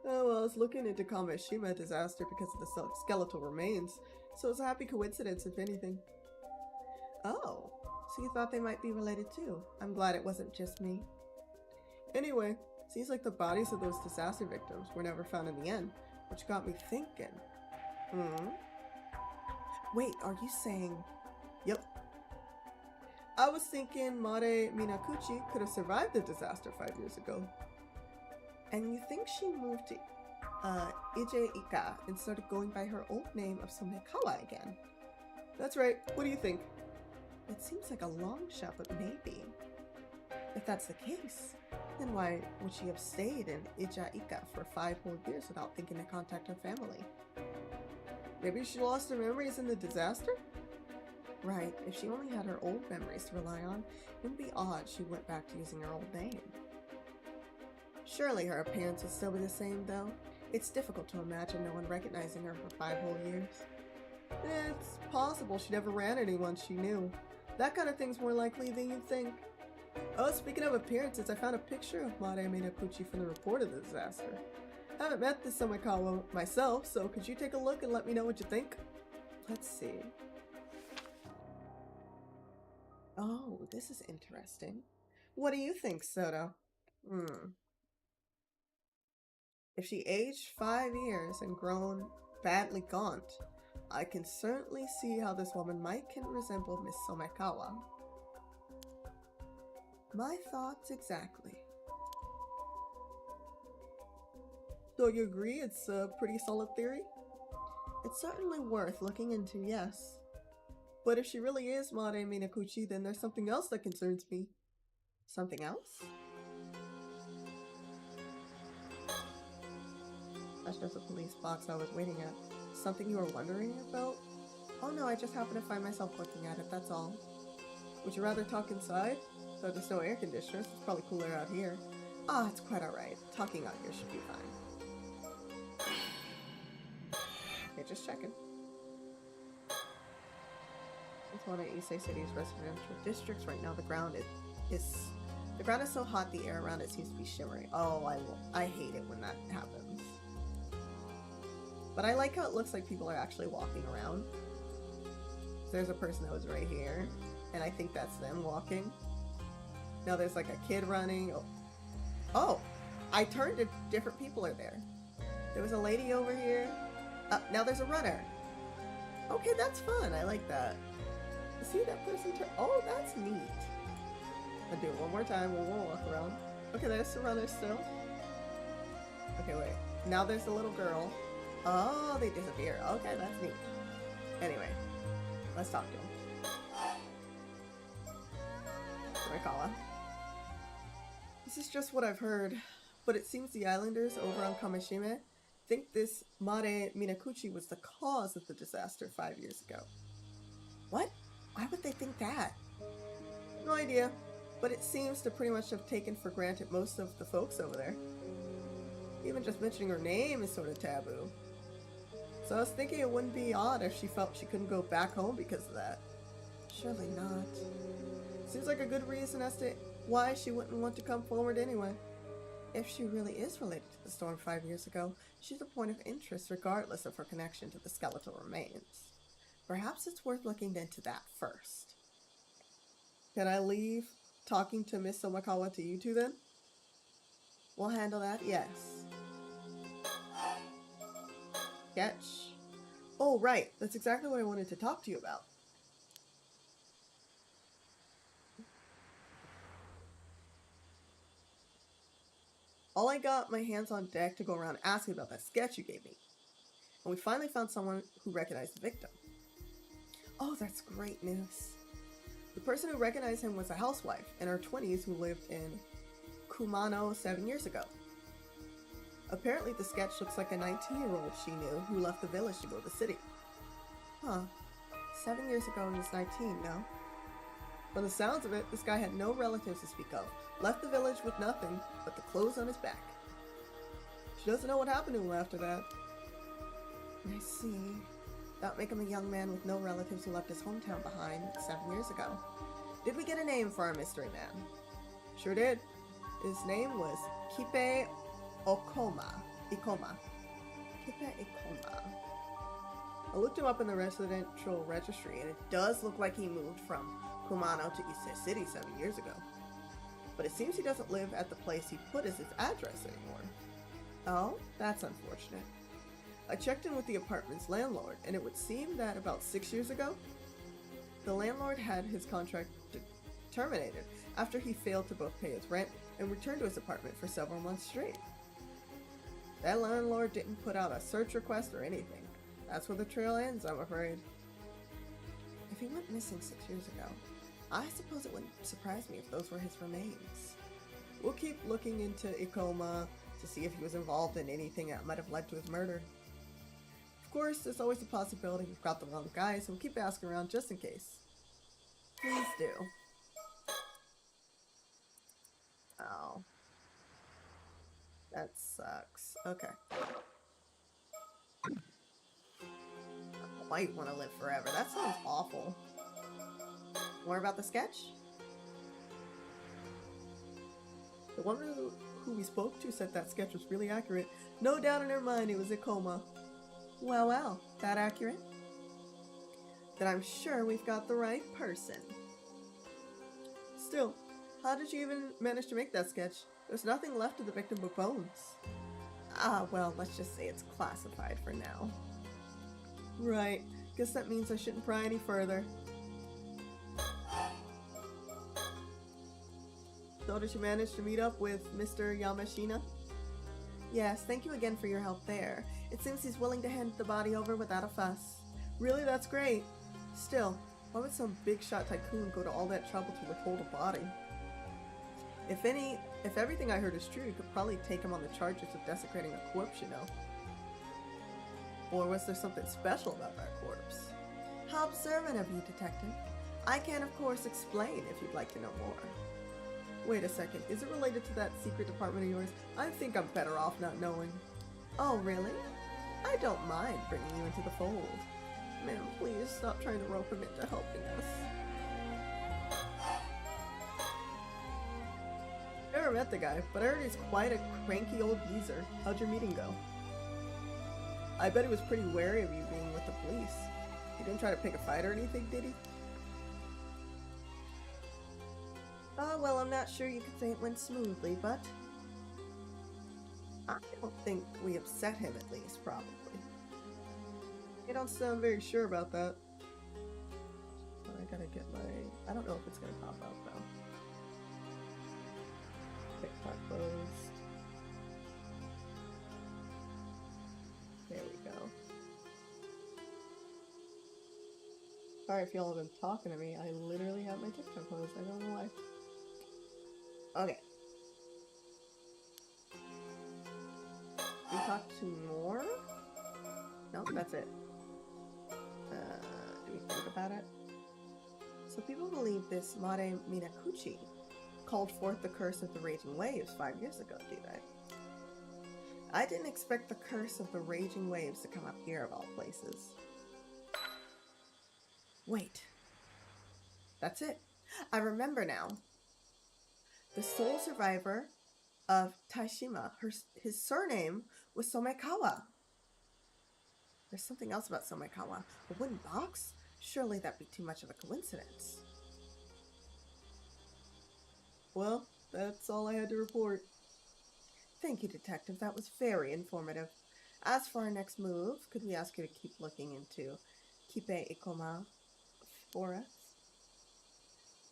Oh, well, I was looking into Kameshima disaster because of the skeletal remains, so it's a happy coincidence if anything. Oh, so you thought they might be related too. I'm glad it wasn't just me. Anyway, seems like the bodies of those disaster victims were never found in the end, which got me thinking. Wait, are you saying... Yep. I was thinking Mare Minakuchi could have survived the disaster 5 years ago. And you think she moved to Ije-ika and started going by her old name of Somekawa again? That's right. What do you think? It seems like a long shot, but maybe. If that's the case, then why would she have stayed in Ije-ika for 5 whole years without thinking to contact her family? Maybe she lost her memories in the disaster? Right, if she only had her old memories to rely on, it wouldn't be odd she went back to using her old name. Surely her appearance would still be the same, though. It's difficult to imagine no one recognizing her for 5 whole years. It's possible she never ran anyone she knew. That kind of thing's more likely than you'd think. Oh, speaking of appearances, I found a picture of Mare Minakuchi from the report of the disaster. I haven't met this Somekawa myself, so could you take a look and let me know what you think? Let's see. Oh, this is interesting. What do you think, Soto? If she aged 5 years and grown badly gaunt, I can certainly see how this woman might resemble Miss Somekawa. My thoughts exactly. So you agree it's a pretty solid theory? It's certainly worth looking into, yes. But if she really is Mare Minakuchi, then there's something else that concerns me. Something else? That's just a police box I was waiting at. Something you were wondering about? Oh no, I just happened to find myself looking at it, that's all. Would you rather talk inside? Though there's no air conditioners, it's probably cooler out here. Ah, it's quite alright. Talking out here should be fine. Okay, just checking. It's one of Issei City's residential districts. Right now the ground is so hot the air around it seems to be shimmering. Oh, I hate it when that happens. But I like how it looks like people are actually walking around. There's a person that was right here, and I think that's them walking. Now there's like a kid running. Oh, I turned to different people are there. There was a lady over here. Now there's a runner. Okay, that's fun. I like that. See that person turn? Oh, that's neat. I'll do it one more time. We'll walk around. Okay, there's the runner still. Okay, wait. Now there's a little girl. Oh, they disappear. Okay, that's neat. Anyway, let's talk to him. Rikawa. This is just what I've heard, but it seems the islanders over on Kamishime think this Mare Minakuchi was the cause of the disaster 5 years ago. What? Why would they think that? No idea, but it seems to pretty much have taken for granted most of the folks over there. Even just mentioning her name is sort of taboo. So I was thinking it wouldn't be odd if she felt she couldn't go back home because of that. Surely not. Seems like a good reason as to why she wouldn't want to come forward anyway. If she really is related to the storm 5 years ago, she's a point of interest regardless of her connection to the skeletal remains. Perhaps it's worth looking into that first. Can I leave talking to Miss Somakawa to you two then? We'll handle that, yes. Sketch. Oh, right. That's exactly what I wanted to talk to you about. All I got my hands on deck to go around asking about that sketch you gave me. And we finally found someone who recognized the victim. Oh, that's great news. The person who recognized him was a housewife in her 20s who lived in Kumano 7 years ago. Apparently the sketch looks like a 19-year-old she knew who left the village to go to the city. Huh. 7 years ago he was 19, no? From the sounds of it, this guy had no relatives to speak of. Left the village with nothing but the clothes on his back. She doesn't know what happened to him after that. I see. That make him a young man with no relatives who left his hometown behind 7 years ago. Did we get a name for our mystery man? Sure did. His name was Kipe Ikoma. Kipe Ikoma. I looked him up in the residential registry, and it does look like he moved from Kumano to Issei City 7 years ago. But it seems he doesn't live at the place he put as his address anymore. Oh, that's unfortunate. I checked in with the apartment's landlord, and it would seem that about 6 years ago, the landlord had his contract terminated after he failed to both pay his rent and returned to his apartment for several months straight. That landlord didn't put out a search request or anything. That's where the trail ends, I'm afraid. If he went missing 6 years ago, I suppose it wouldn't surprise me if those were his remains. We'll keep looking into Ikoma to see if he was involved in anything that might have led to his murder. Of course, there's always the possibility we've got the wrong guy, so we'll keep asking around just in case. Please do. Oh. That sucks. Okay. Why you want to live forever? That sounds awful. More about the sketch? The one who we spoke to said that sketch was really accurate. No doubt in her mind it was Ikoma. Well, well, that accurate? Then I'm sure we've got the right person. Still, how did you even manage to make that sketch? There's nothing left of the victim but bones. Ah, well, let's just say it's classified for now. Right, guess that means I shouldn't pry any further. So did you manage to meet up with Mr. Yamashina? Yes, thank you again for your help there. It seems he's willing to hand the body over without a fuss. Really, that's great. Still, why would some big shot tycoon go to all that trouble to withhold a body? If everything I heard is true, you could probably take him on the charges of desecrating a corpse, you know. Or was there something special about that corpse? How observant of you, Detective. I can, of course, explain if you'd like to know more. Wait a second, is it related to that secret department of yours? I think I'm better off not knowing. Oh, really? I don't mind bringing you into the fold. Ma'am, please stop trying to rope him into helping us. Never met the guy, but I heard he's quite a cranky old geezer. How'd your meeting go? I bet he was pretty wary of you being with the police. He didn't try to pick a fight or anything, did he? Well, I'm not sure you could say it went smoothly, but I don't think we upset him, at least, probably. You don't sound very sure about that. I gotta get my... I don't know if it's gonna pop out, though. TikTok closed. There we go. Sorry if y'all have been talking to me. I literally have my TikTok closed. I don't know why. Okay. We talked to more? No, that's it. Do we think about it? So people believe this Mare Minakuchi called forth the curse of the raging waves 5 years ago, do they? I didn't expect the curse of the raging waves to come up here of all places. Wait. That's it. I remember now. The sole survivor of Taishima, his surname was Somekawa. There's something else about Somekawa. A wooden box? Surely that'd be too much of a coincidence. Well, that's all I had to report. Thank you, Detective. That was very informative. As for our next move, could we ask you to keep looking into Kipe Ikoma for us?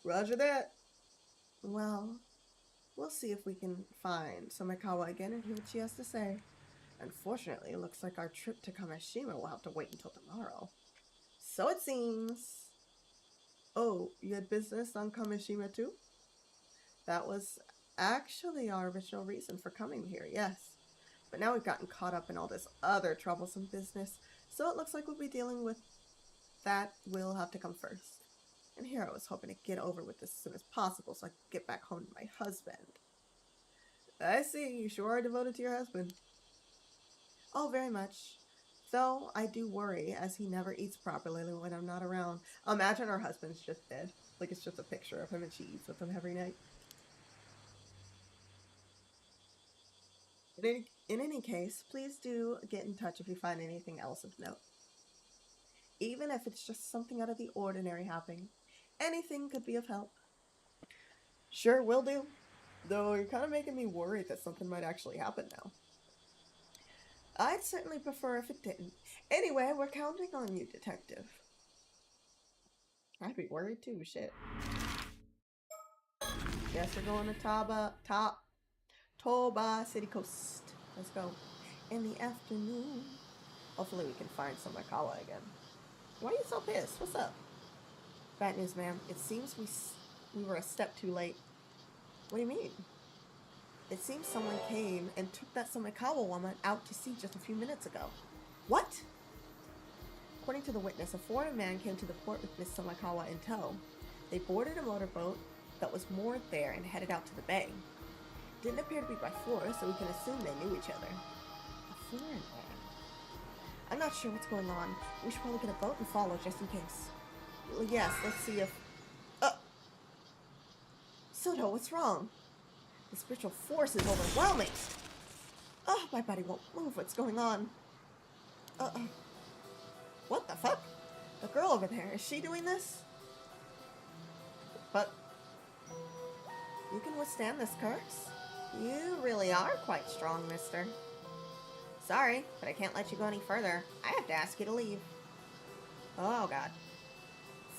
Roger that. Well, we'll see if we can find Somekawa again and hear what she has to say. Unfortunately, it looks like our trip to Kameshima will have to wait until tomorrow. So it seems. Oh, you had business on Kameshima too? That was actually our original reason for coming here, yes. But now we've gotten caught up in all this other troublesome business, so it looks like we'll be dealing with that. Will have to come first. And here I was hoping to get over with this as soon as possible so I could get back home to my husband. I see, you sure are devoted to your husband. Oh, very much. Though I do worry, as he never eats properly when I'm not around. Imagine her husband's just dead. Like it's just a picture of him and she eats with him every night. In any case, please do get in touch if you find anything else of note. Even if it's just something out of the ordinary happening. Anything could be of help. Sure, will do. Though you're kind of making me worried that something might actually happen now. I'd certainly prefer if it didn't. Anyway, we're counting on you, Detective. I'd be worried too, shit. Guess we're going to Toba City Coast. Let's go. In the afternoon. Hopefully we can find Somekawa again. Why are you so pissed? What's up? Bad news, ma'am. It seems we were a step too late. What do you mean? It seems someone came and took that Somekawa woman out to sea just a few minutes ago. What? According to the witness, a foreign man came to the port with Miss Somekawa in tow. They boarded a motorboat that was moored there and headed out to the bay. Didn't appear to be by force, so we can assume they knew each other. A foreign man? I'm not sure what's going on. We should probably get a boat and follow just in case. Well, yes, let's see if... Soto, what's wrong? The spiritual force is overwhelming. Oh, my body won't move. What's going on? What the fuck? The girl over there, is she doing this? But you can withstand this curse? You really are quite strong, mister. Sorry, but I can't let you go any further. I have to ask you to leave. Oh, God.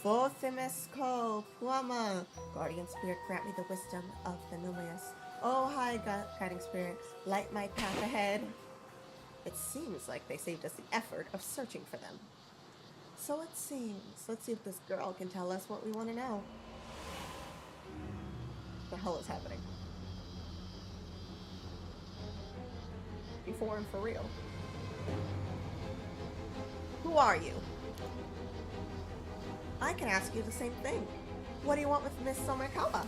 Fothemesko Puama. Guardian Spirit, grant me the wisdom of the numerous. Oh, hi, guiding spirit. Light my path ahead. It seems like they saved us the effort of searching for them. So it seems. Let's see if this girl can tell us what we want to know. What the hell is happening? Before and for real. Who are you? I can ask you the same thing. What do you want with Miss Somakawa?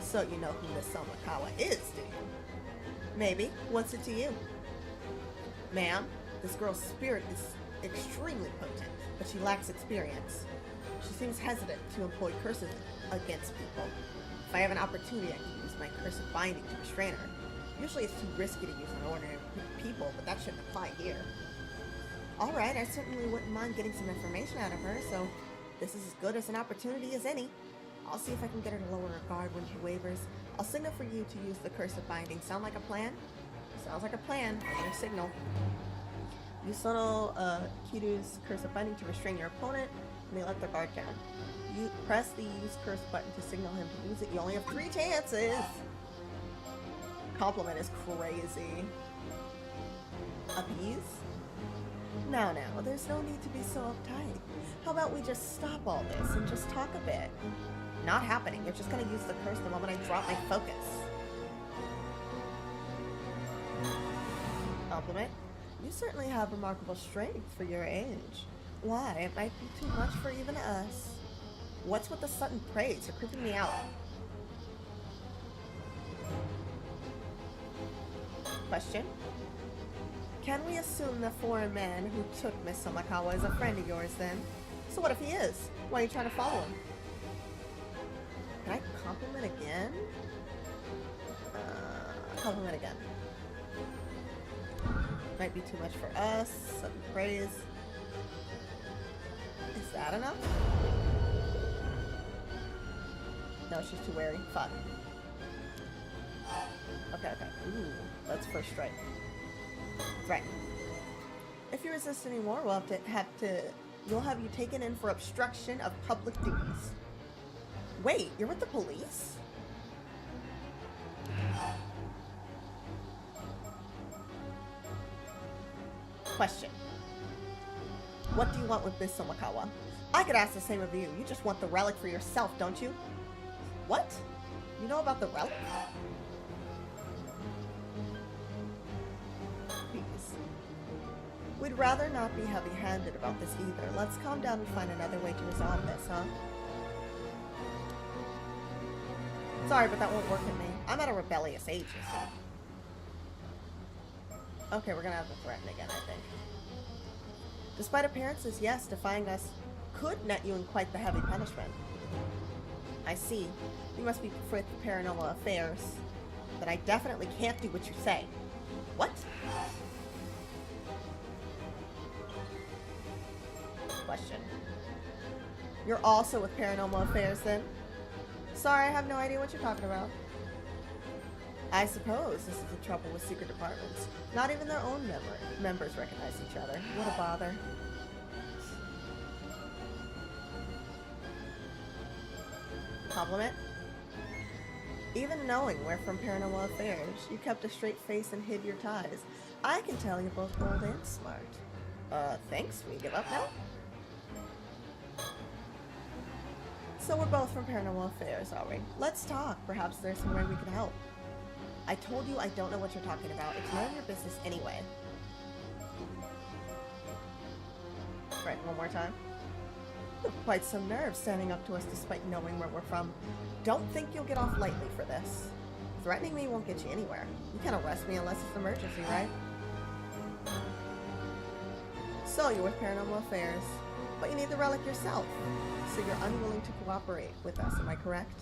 So you know who Miss Somakawa is, do you? Maybe. What's it to you? Ma'am, this girl's spirit is extremely potent, but she lacks experience. She seems hesitant to employ curses against people. If I have an opportunity, I can use my curse of binding to restrain her. Usually it's too risky to use on ordinary people, but that shouldn't apply here. Alright, I certainly wouldn't mind getting some information out of her, so this is as good as an opportunity as any. I'll see if I can get her to lower her guard when she wavers. I'll signal for you to use the curse of binding. Sound like a plan? Sounds like a plan. I'm gonna signal. Use Sono Kiru's curse of binding to restrain your opponent, and they let their guard down. You press the use curse button to signal him to use it. You only have 3 chances! Compliment is crazy. Appease? Now, there's no need to be so uptight. How about we just stop all this and just talk a bit? Not happening. You're just gonna use the curse the moment I drop my focus. Compliment? You certainly have remarkable strength for your age. Why? It might be too much for even us. What's with the sudden praise? You're creeping me out. Question? Can we assume the foreign man who took Miss Somakawa is a friend of yours then? So what if he is? Why are you trying to follow him? Can I compliment again? Compliment again. Might be too much for us. Sudden praise. Is that enough? No, she's too wary. Fuck. Okay. Ooh, that's first strike. Right. If you resist anymore, we'll have you taken in for obstruction of public duties. Wait, you're with the police? Question. What do you want with Miss Somakawa? I could ask the same of you. You just want the relic for yourself, don't you? What? You know about the relic? We'd rather not be heavy-handed about this either. Let's calm down and find another way to resolve this, huh? Sorry, but that won't work with me. I'm at a rebellious age, you see. Okay, we're gonna have to threaten again, I think. Despite appearances, yes, defying us could net you in quite the heavy punishment. I see. You must be with Paranormal Affairs. But I definitely can't do what you say. What? Question. You're also with Paranormal Affairs, then? Sorry, I have no idea what you're talking about. I suppose this is the trouble with secret departments. Not even their own members recognize each other. What a bother. Compliment? Even knowing we're from Paranormal Affairs, you kept a straight face and hid your ties. I can tell you're both bold and smart. Thanks. We give up now? So we're both from Paranormal Affairs, are we? Let's talk. Perhaps there's some way we can help. I told you I don't know what you're talking about. It's none of your business anyway. Right, one more time. You have quite some nerve standing up to us despite knowing where we're from. Don't think you'll get off lightly for this. Threatening me won't get you anywhere. You can't arrest me unless it's an emergency, right? So you're with Paranormal Affairs, but you need the relic yourself. So you're unwilling to cooperate with us, am I correct?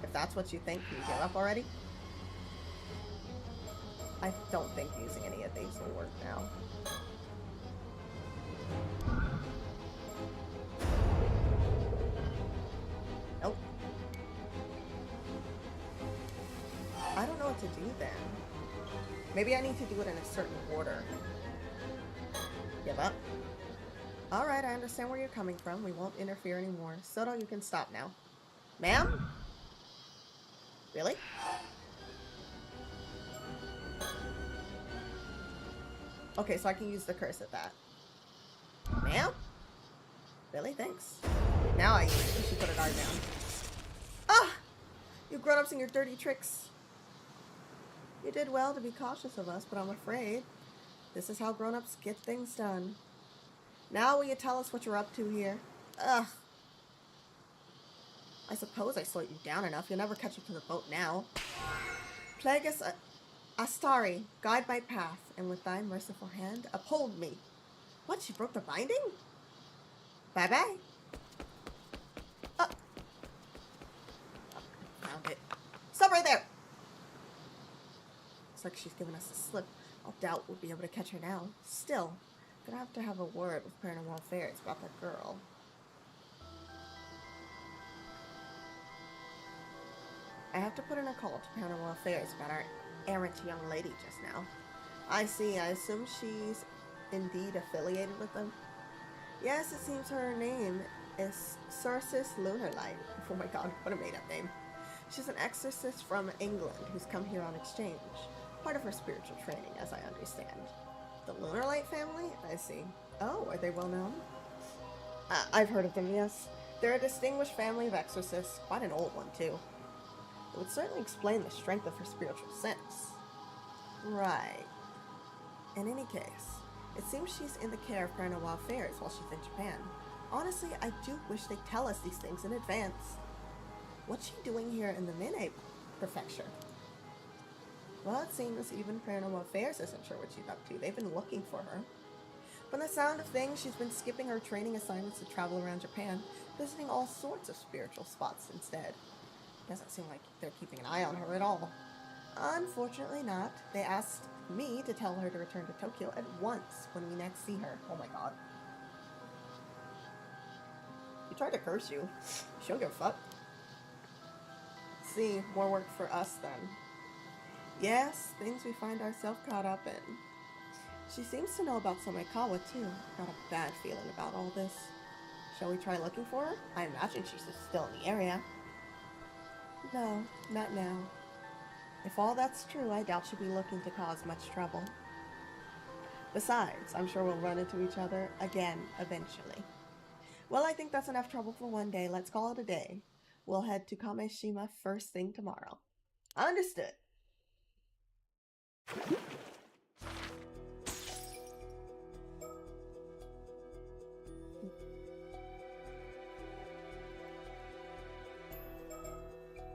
If that's what you think, can you give up already? I don't think using any of these will work now. Nope. I don't know what to do then. Maybe I need to do it in a certain order. Give up? Alright, I understand where you're coming from. We won't interfere anymore. Soto, you can stop now. Ma'am? Really? Okay, so I can use the curse at that. Ma'am? Really? Thanks. Now I use it. You should put a guard down. Ah! You grown-ups and your dirty tricks. You did well to be cautious of us, but I'm afraid this is how grown-ups get things done. Now will you tell us what you're up to here? Ugh. I suppose I slowed you down enough. You'll never catch up to the boat now. Plagueis Astari, guide my path, and with thy merciful hand, uphold me. What, she broke the binding? Bye-bye. Found it. Stop right there! Looks like she's giving us a slip. I'll doubt we'll be able to catch her now. Still, gonna have to have a word with Paranormal Affairs about that girl. I have to put in a call to Paranormal Affairs about our errant young lady just now. I see. I assume she's indeed affiliated with them. Yes, it seems her name is Circe's Lunarlight. Oh my god, what a made-up name. She's an exorcist from England who's come here on exchange. Part of her spiritual training, as I understand. The Lunarlight family? I see. Oh, are they well known? I've heard of them, yes. They're a distinguished family of exorcists. Quite an old one, too. It would certainly explain the strength of her spiritual sense. Right. In any case, it seems she's in the care of Paranormal Affairs while she's in Japan. Honestly, I do wish they'd tell us these things in advance. What's she doing here in the Mine Prefecture? Well, it seems even Paranormal Affairs isn't sure what she's up to. They've been looking for her. From the sound of things, she's been skipping her training assignments to travel around Japan, visiting all sorts of spiritual spots instead. Doesn't seem like they're keeping an eye on her at all. Unfortunately not. They asked me to tell her to return to Tokyo at once when we next see her. Oh my god. She tried to curse you. She don't give a fuck. See, more work for us then. Yes, things we find ourselves caught up in. She seems to know about Somekawa too. Got a bad feeling about all this. Shall we try looking for her? I imagine she's still in the area. No, not now. If all that's true, I doubt she'll be looking to cause much trouble. Besides, I'm sure we'll run into each other again eventually. Well, I think that's enough trouble for one day. Let's call it a day. We'll head to Kameshima first thing tomorrow. Understood.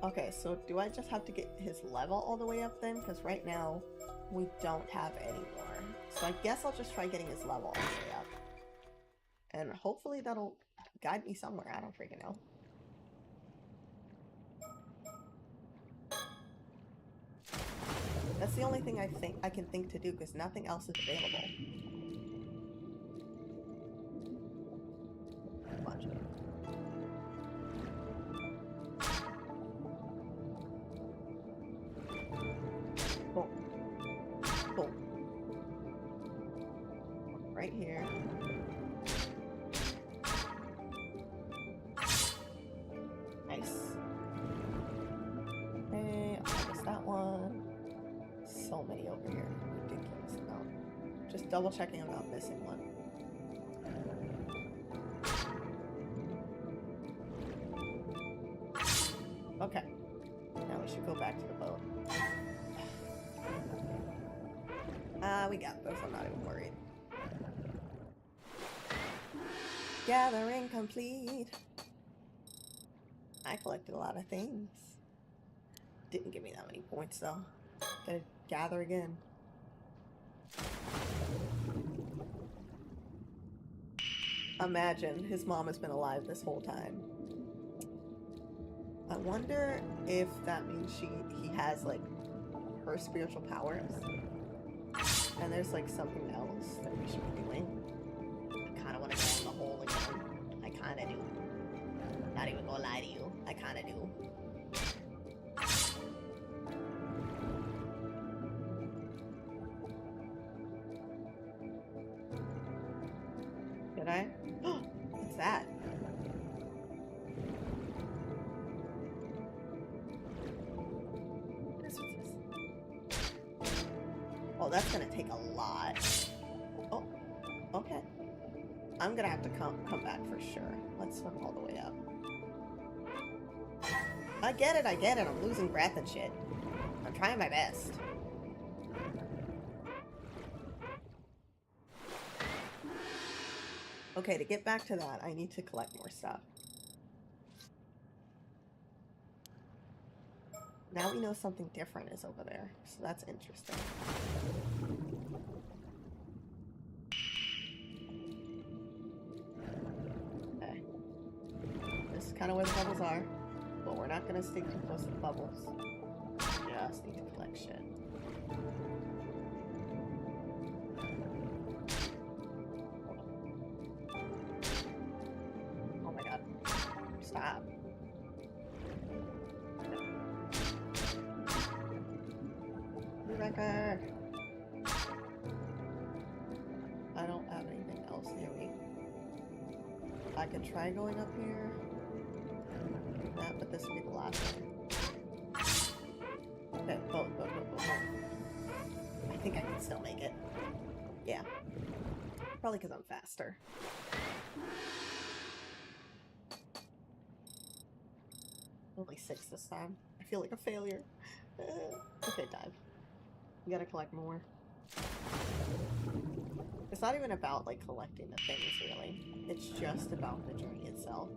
Okay, so do I just have to get his level all the way up then? Because right now, we don't have any more. So I guess I'll just try getting his level all the way up. And hopefully that'll guide me somewhere. I don't freaking know. That's the only thing I can think to do, because nothing else is available. Bunch of them. Boom. Boom. Right here. Nice. Okay, I'll miss that one. So many over here. Ridiculous amount. Just double checking I'm not missing one. Okay. Now we should go back to the boat. We got this. I'm not even worried. Gathering complete. I collected a lot of things. Didn't give me that many points though. Gotta gather again. Imagine his mom has been alive this whole time. I wonder if that means he has like her spiritual powers. And there's like something else that we should be doing. I kinda wanna go in the hole again. I kinda do. Not even gonna lie to you. I kinda do. Did I? What's that? What is this? Oh, that's gonna take a lot. Oh, okay. I'm gonna have to come back for sure. Let's swim all the way up. I get it, I'm losing breath and shit. I'm trying my best. Okay, to get back to that, I need to collect more stuff. Now we know something different is over there, so that's interesting. Okay. This is kind of where the bubbles are, but we're not going to stick too close to the bubbles. Just need to collect shit. Oh my god. Stop. Wrecker. I don't have anything else near me. I could try going up here. Nah, but this will be the last one. Okay, boat. I think I can still make it. Yeah. Probably because I'm faster. Only 6 this time. I feel like a failure. Okay, dive. You gotta collect more. It's not even about, like, collecting the things, really. It's just about the journey itself.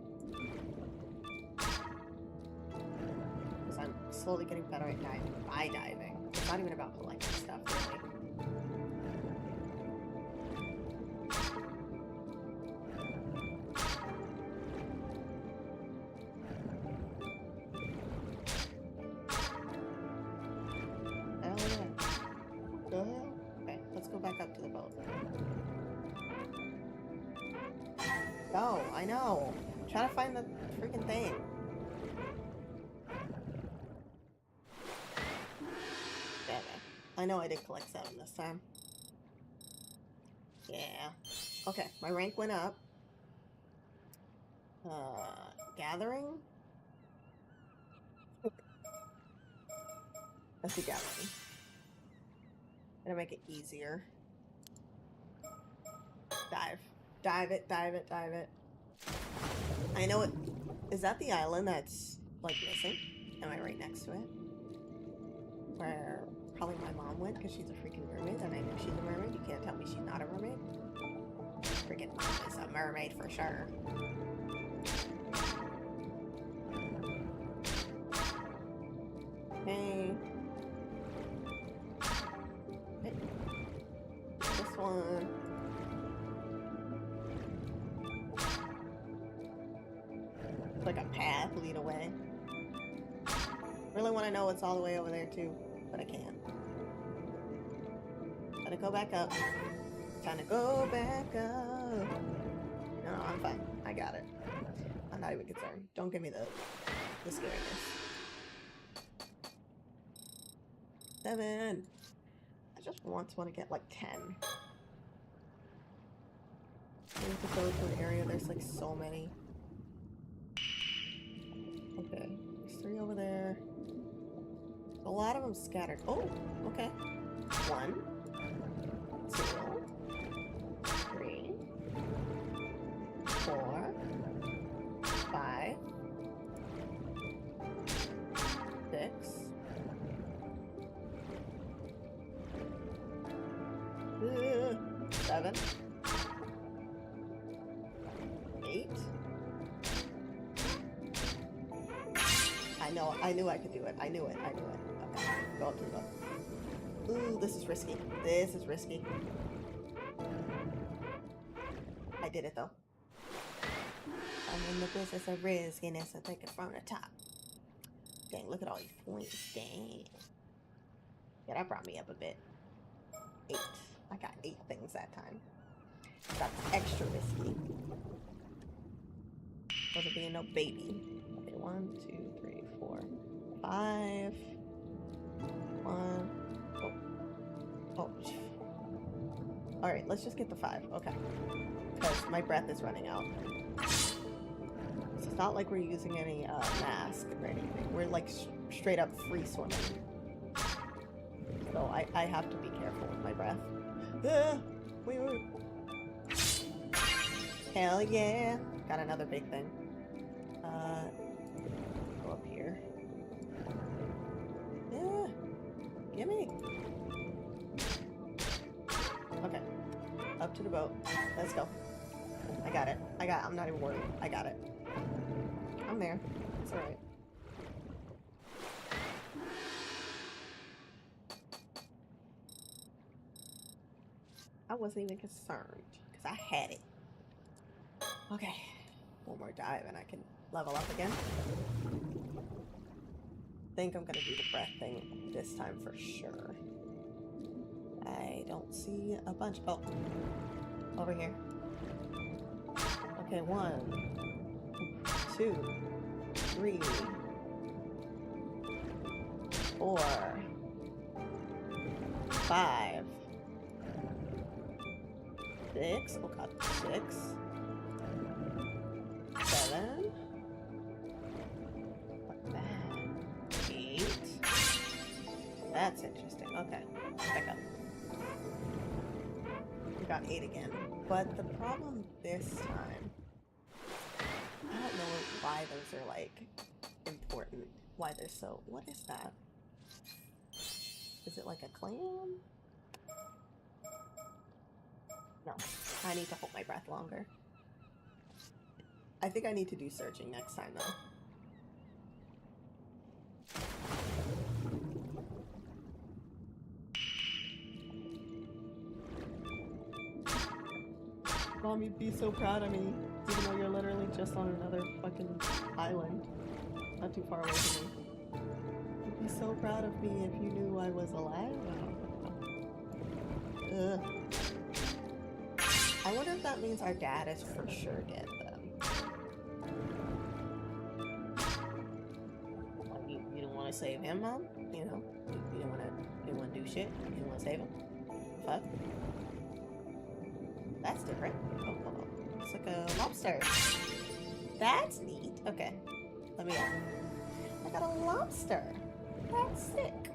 Because I'm slowly getting better at diving by diving. It's not even about collecting stuff, really. Okay, let's go back up to the boat. No, I know. I'm trying to find the freaking thing. Okay. I know I did collect 7 this time. Yeah. Okay, my rank went up. Gathering? Let's do gathering. Gonna make it easier. Dive. Dive it. I know it. Is that the island that's, like, missing? Am I right next to it? Where probably my mom went because she's a freaking mermaid and I know she's a mermaid. You can't tell me she's not a mermaid. Freaking mom is a mermaid for sure. Hey. This one. It's like a path, lead away. Really want to know what's all the way over there too, but I can't. Gotta go back up. Time to go back up. No, I'm fine. I got it. I'm not even concerned. Don't give me the scariness. 7. I just want to get like 10. I need to go to an area. There's like so many. Okay, there's 3 over there. A lot of them scattered. Oh, okay. 1, 2, 3, 4, 5, 6. 7, 8. I knew I could do it. I knew it. Okay, go up to the boat. Ooh, this is risky. I did it though. I'm in the business of riskiness and take it from the top. Dang, look at all these points. Dang. Yeah, that brought me up a bit. 8. I got 8 things that time. That's extra risky. Wasn't being no baby. Okay, 1, 2, 3, 4, 5. 1. Oh. Alright, let's just get the 5. Okay. Because my breath is running out. So it's not like we're using any mask or anything. We're like straight up free swimming. So I have to be careful with my breath. Wait. Hell yeah. Got another big thing. Go up here. Yeah. Gimme. Okay. Up to the boat. Let's go. I got it. I'm not even worried. I got it. I'm there. It's alright. I wasn't even concerned because I had it. Okay. One more dive and I can level up again. I think I'm gonna do the breath thing this time for sure. I don't see a bunch. Oh, over here. Okay, 1, 2, 3, 4, 5, 6. Oh god, 6, 7. Like that. 8. That's interesting. Okay, back up. We got 8 again. But the problem this time, I don't know why those are like important. Why they're so. What is that? Is it like a clam? No, I need to hold my breath longer. I think I need to do searching next time though. Mom, you'd be so proud of me, even though you're literally just on another fucking island, not too far away from me. You'd be so proud of me if you knew I was alive. Ugh. I wonder if that means our dad is for sure dead, though. Like, you don't want to save him, Mom? You know? You don't want to do shit? You don't want to save him? Fuck. That's different. Oh, hold on. It's like a lobster. That's neat. Okay. Let me out. I got a lobster. That's sick.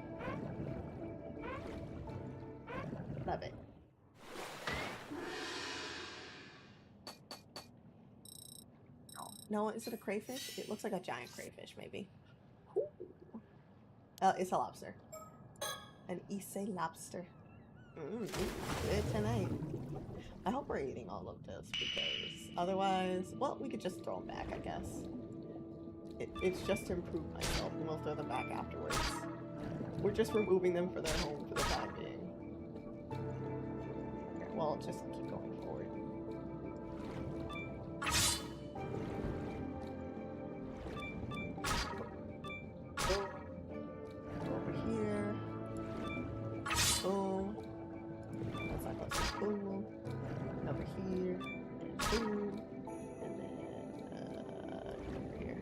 Love it. No, is it a crayfish? It looks like a giant crayfish, maybe. Ooh. It's a lobster. An Issei lobster. Good tonight. I hope we're eating all of this because otherwise, well, we could just throw them back, I guess. It's just to improve myself, and we'll throw them back afterwards. We're just removing them for their home for the time being. Okay, well, just keep going forward. Over here. Boom. That's not close. Boom. Over here. And boom. And then over here.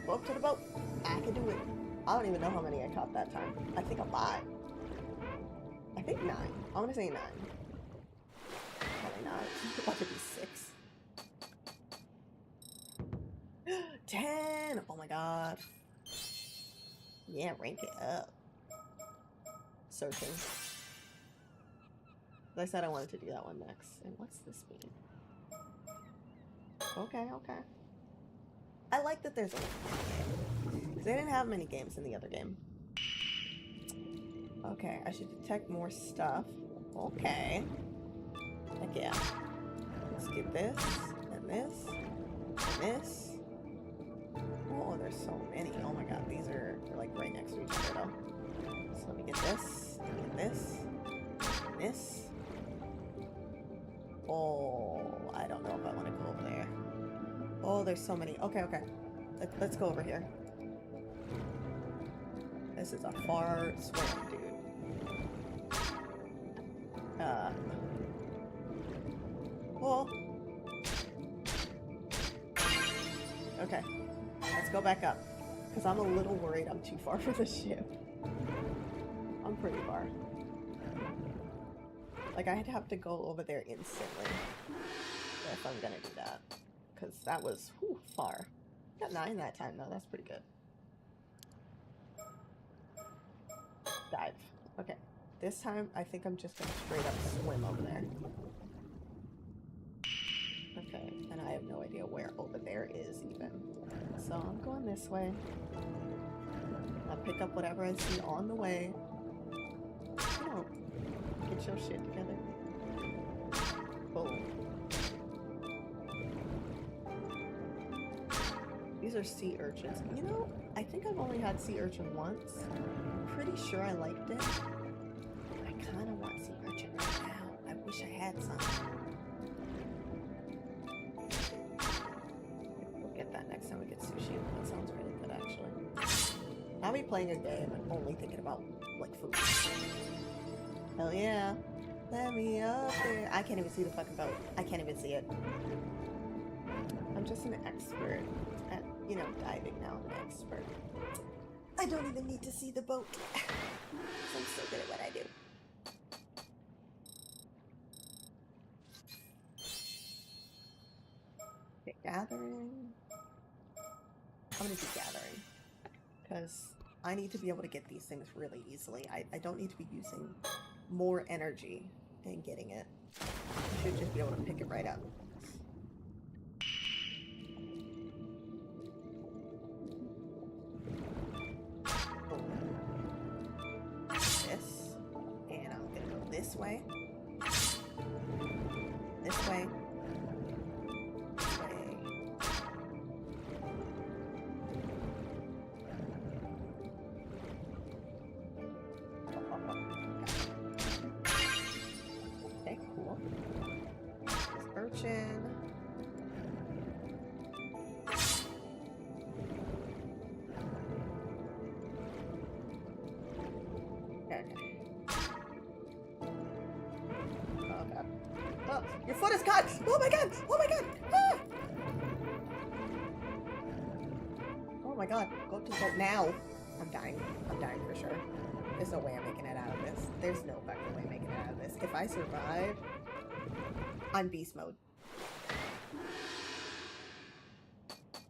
Go up to the boat. I can do it. I don't even know how many I caught that time. I think a lot. I think 9. I want to say 9. Probably not. That could be 6. 10! Oh my god. Yeah, rank it up. Searching. I said I wanted to do that one next. And what's this mean? Okay, okay. I like that there's a game. Because they didn't have many games in the other game. Okay, I should detect more stuff. Okay. Heck yeah. Let's get this, and this, and this. Oh, there's so many. Oh my god, they're like right next to each other though. So let me get this, and this, and this. Oh, I don't know if I want to go over there. Oh, there's so many. Okay, okay. Let's go over here. This is a far swim, dude. Oh. Okay. Let's go back up. Because I'm a little worried I'm too far for the ship. I'm pretty far. Like, I'd have to go over there instantly if I'm gonna do that. Because that was, far. Got 9 that time, though. That's pretty good. Dive. Okay. This time, I think I'm just gonna straight up swim over there. Okay, and I have no idea where over there is even. So I'm going this way. I'll pick up whatever I see on the way. Come on. Get your shit together. Boom. These are sea urchins. You know, I think I've only had sea urchin once. I'm pretty sure I liked it. I kind of want sea urchin right now. I wish I had some. We'll get that next time we get sushi. That sounds really good, actually. I'll be playing a game and only thinking about, like, food. Hell yeah. Let me up there. I can't even see the fucking boat. I can't even see it. I'm just an expert at, you know, diving now. I'm an expert. I don't even need to see the boat. I'm so good at what I do. Okay, gathering. I'm gonna do gathering. Because I need to be able to get these things really easily. I don't need to be using more energy in getting it. I should just be able to pick it right up. This. And I'm gonna go this way. This way. This way. Okay, cool. This urchin. Okay. Oh god. Oh, your foot is caught! Oh my god! Oh my god! Ah! Oh my god. Go up to the boat now. I'm dying. I'm dying for sure. There's no way I'm making it out of this. There's no fucking way I'm making it out of this. If I survive, I'm beast mode.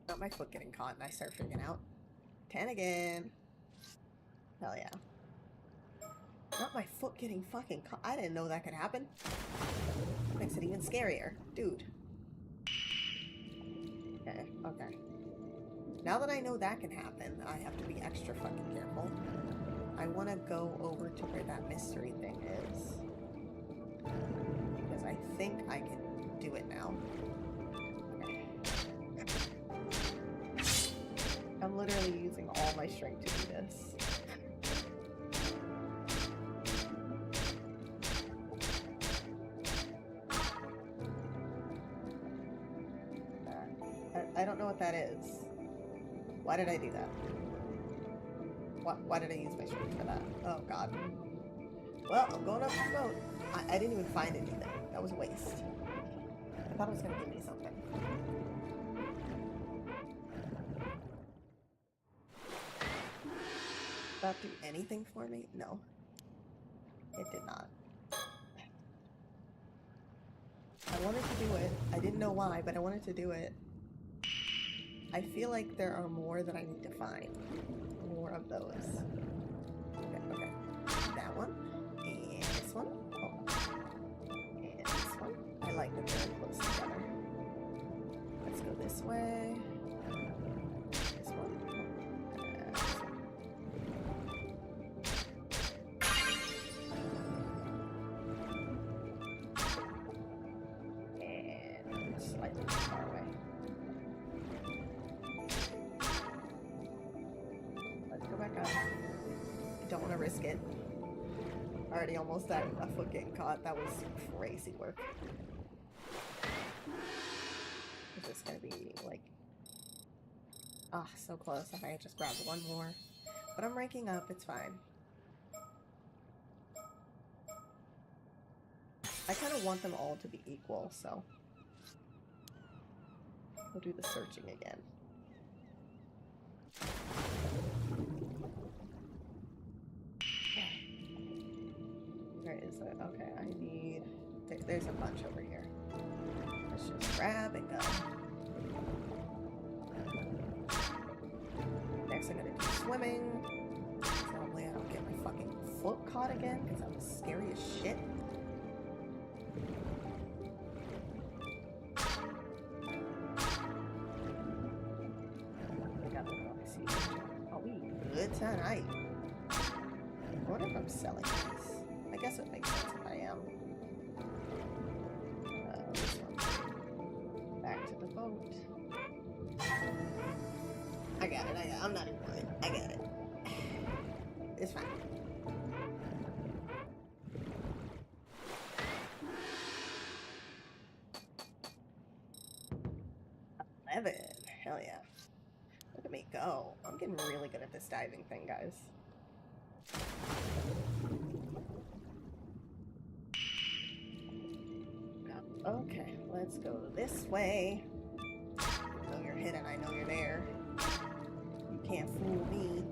Not my foot getting caught and I start freaking out. 10 again. Hell yeah. Not my foot getting fucking caught. I didn't know that could happen. Makes it even scarier. Dude. Okay, okay. Now that I know that can happen, I have to be extra fucking careful. I want to go over to where that mystery thing is. Because I think I can do it now. Okay. I'm literally using all my strength to do this. I don't know what that is. Why did I do that? Why did I use my strength for that? Oh god. Well, I'm going up the boat. I didn't even find anything. That was a waste. I thought it was going to give me something. Did that do anything for me? No. It did not. I wanted to do it. I didn't know why, but I wanted to do it. I feel like there are more that I need to find. More of those. Okay, okay. That one. And this one. Oh. And this one. I like them very close together. Let's go this way. This one. And this one. And slightly too far away. Back up. I don't want to risk it. I already almost died with my foot getting caught. That was crazy work. Is this gonna be like... Ah, so close. If I had just grabbed one more. But I'm ranking up. It's fine. I kind of want them all to be equal, so... We'll do the searching again. Where is it? Okay, I need... There's a bunch over here. Let's just grab and go. Next I'm gonna do swimming. Probably I don't get my fucking foot caught again, because that was scary as shit. good tonight. I wonder if I'm selling these. I guess it makes sense if I am. This one. Back to the boat. I got it. I'm not even worried. I got it. It's fine. Hell yeah. Look at me go. I'm getting really good at this diving thing, guys. Okay, let's go this way. I know you're hidden, I know you're there. You can't fool me.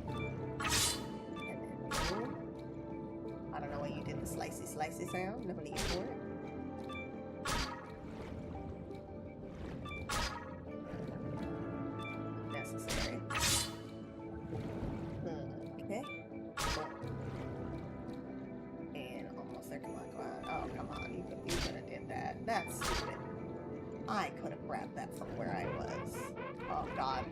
And then boom. I don't know why you did the slicey sound. No need for it. Necessary. Okay. And almost there. Come on, come on. Oh, come on. You could have did that. That's stupid. I could have grabbed that from where I was. Oh, God.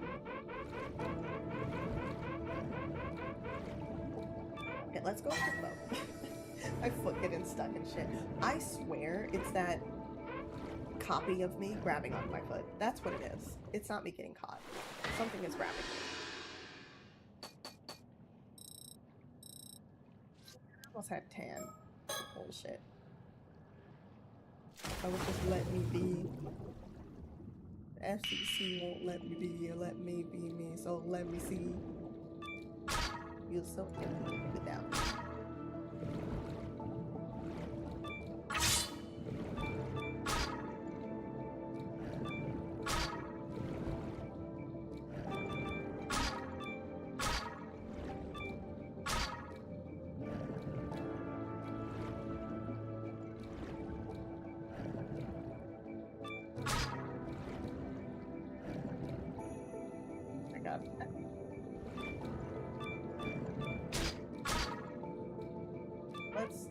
Okay, let's go to the boat. My foot getting stuck in shit. I swear it's that copy of me grabbing onto my foot. That's what it is. It's not me getting caught. Something is grabbing me. I almost had tan. Bullshit. I would just let me be. The FCC won't let me be or let me be me, so let me see. You're so good without me.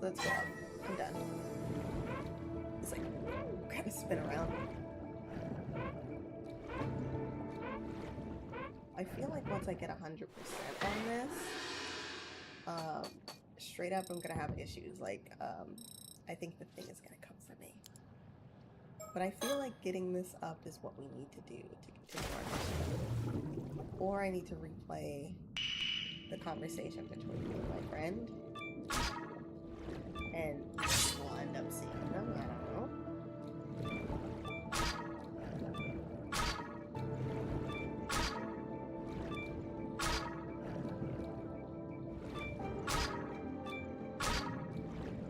Let's go up. I'm done. It's like, kind of spin around. I feel like once I get 100% on this, straight up I'm gonna have issues. Like, I think the thing is gonna come for me. But I feel like getting this up is what we need to do to continue our mission. Or I need to replay the conversation between me and my friend. And we'll end up seeing them, I don't know.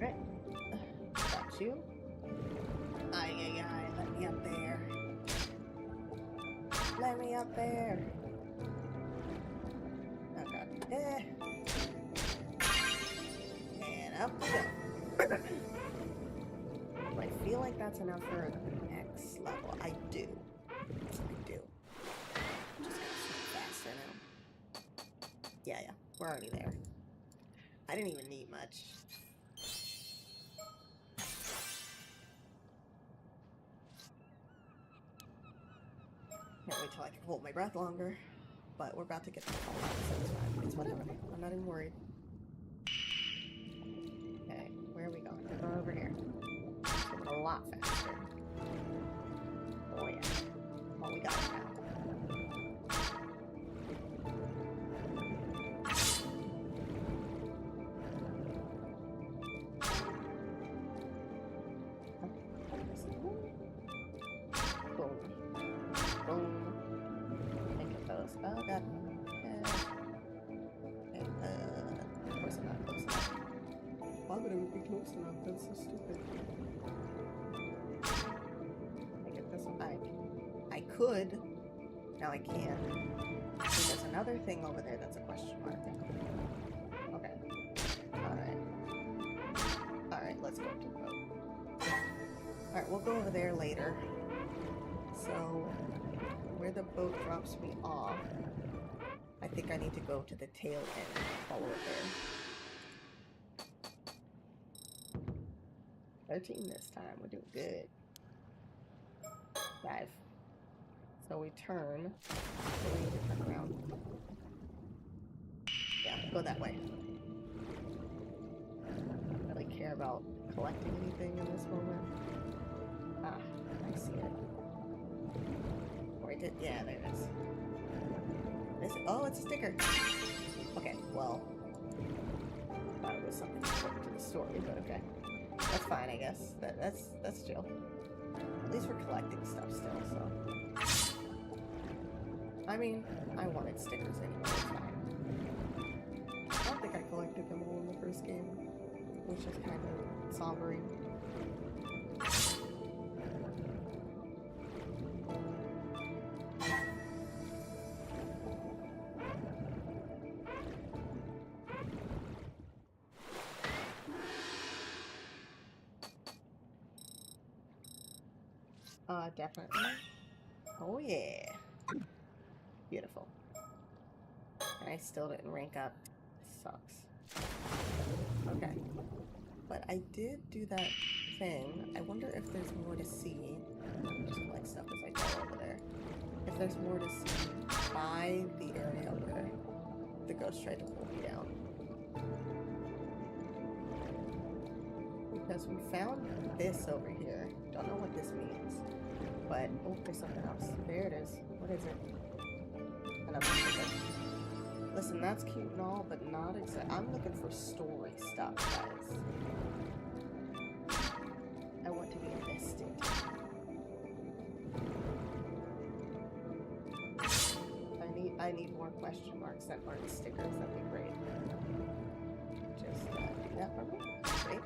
Right. Got you. Aye, let me up there. Let me up there. Oh god. And up we go. Do I feel like that's enough for the next level? I do. I do. Just gotta swim faster now. Yeah, we're already there. I didn't even need much. Can't wait till I can hold my breath longer. But we're about to get the call out, so it's fine. It's whatever. I'm not even worried. Okay, where are we going? We're going over here. It's a lot faster. Oh yeah. Oh, we got it now. Boom. Boom. Think of those. Oh god. Of course I'm not close enough. Why would I be close enough? That's so stupid. I get this one. I could. Now I can't. So there's another thing over there that's a question mark. Okay. Alright, let's go to the boat. Alright, we'll go over there later. So, where the boat drops me off, I think I need to go to the tail end and follow it there. 13 this time. We're doing good. 5. So we turn. So we need to turn around. Yeah, go that way. I don't really care about collecting anything in this moment. Ah, I see it. Or I did. Yeah, there it is. Oh, it's a sticker. Okay, well, I thought it was something important to the story, but okay, that's fine, I guess. That's chill. At least we're collecting stuff still, so. I mean, I wanted stickers anyway. It's fine. I don't think I collected them all in the first game, which is kind of sombering. Definitely. Oh yeah. Beautiful. And I still didn't rank up. Sucks. Okay. But I did do that thing. I wonder if there's more to see. Just collect stuff as I go over there. If there's more to see by the area where the ghost tried to pull me down. Because we found this over here. Don't know what this means. But, oh, there's something else. There it is. What is it? Another ticket. Listen, that's cute and all, but not exactly. I'm looking for story stuff, guys. I want to be invested. I need more question marks that aren't stickers. That'd be great. Just do that for me. Great.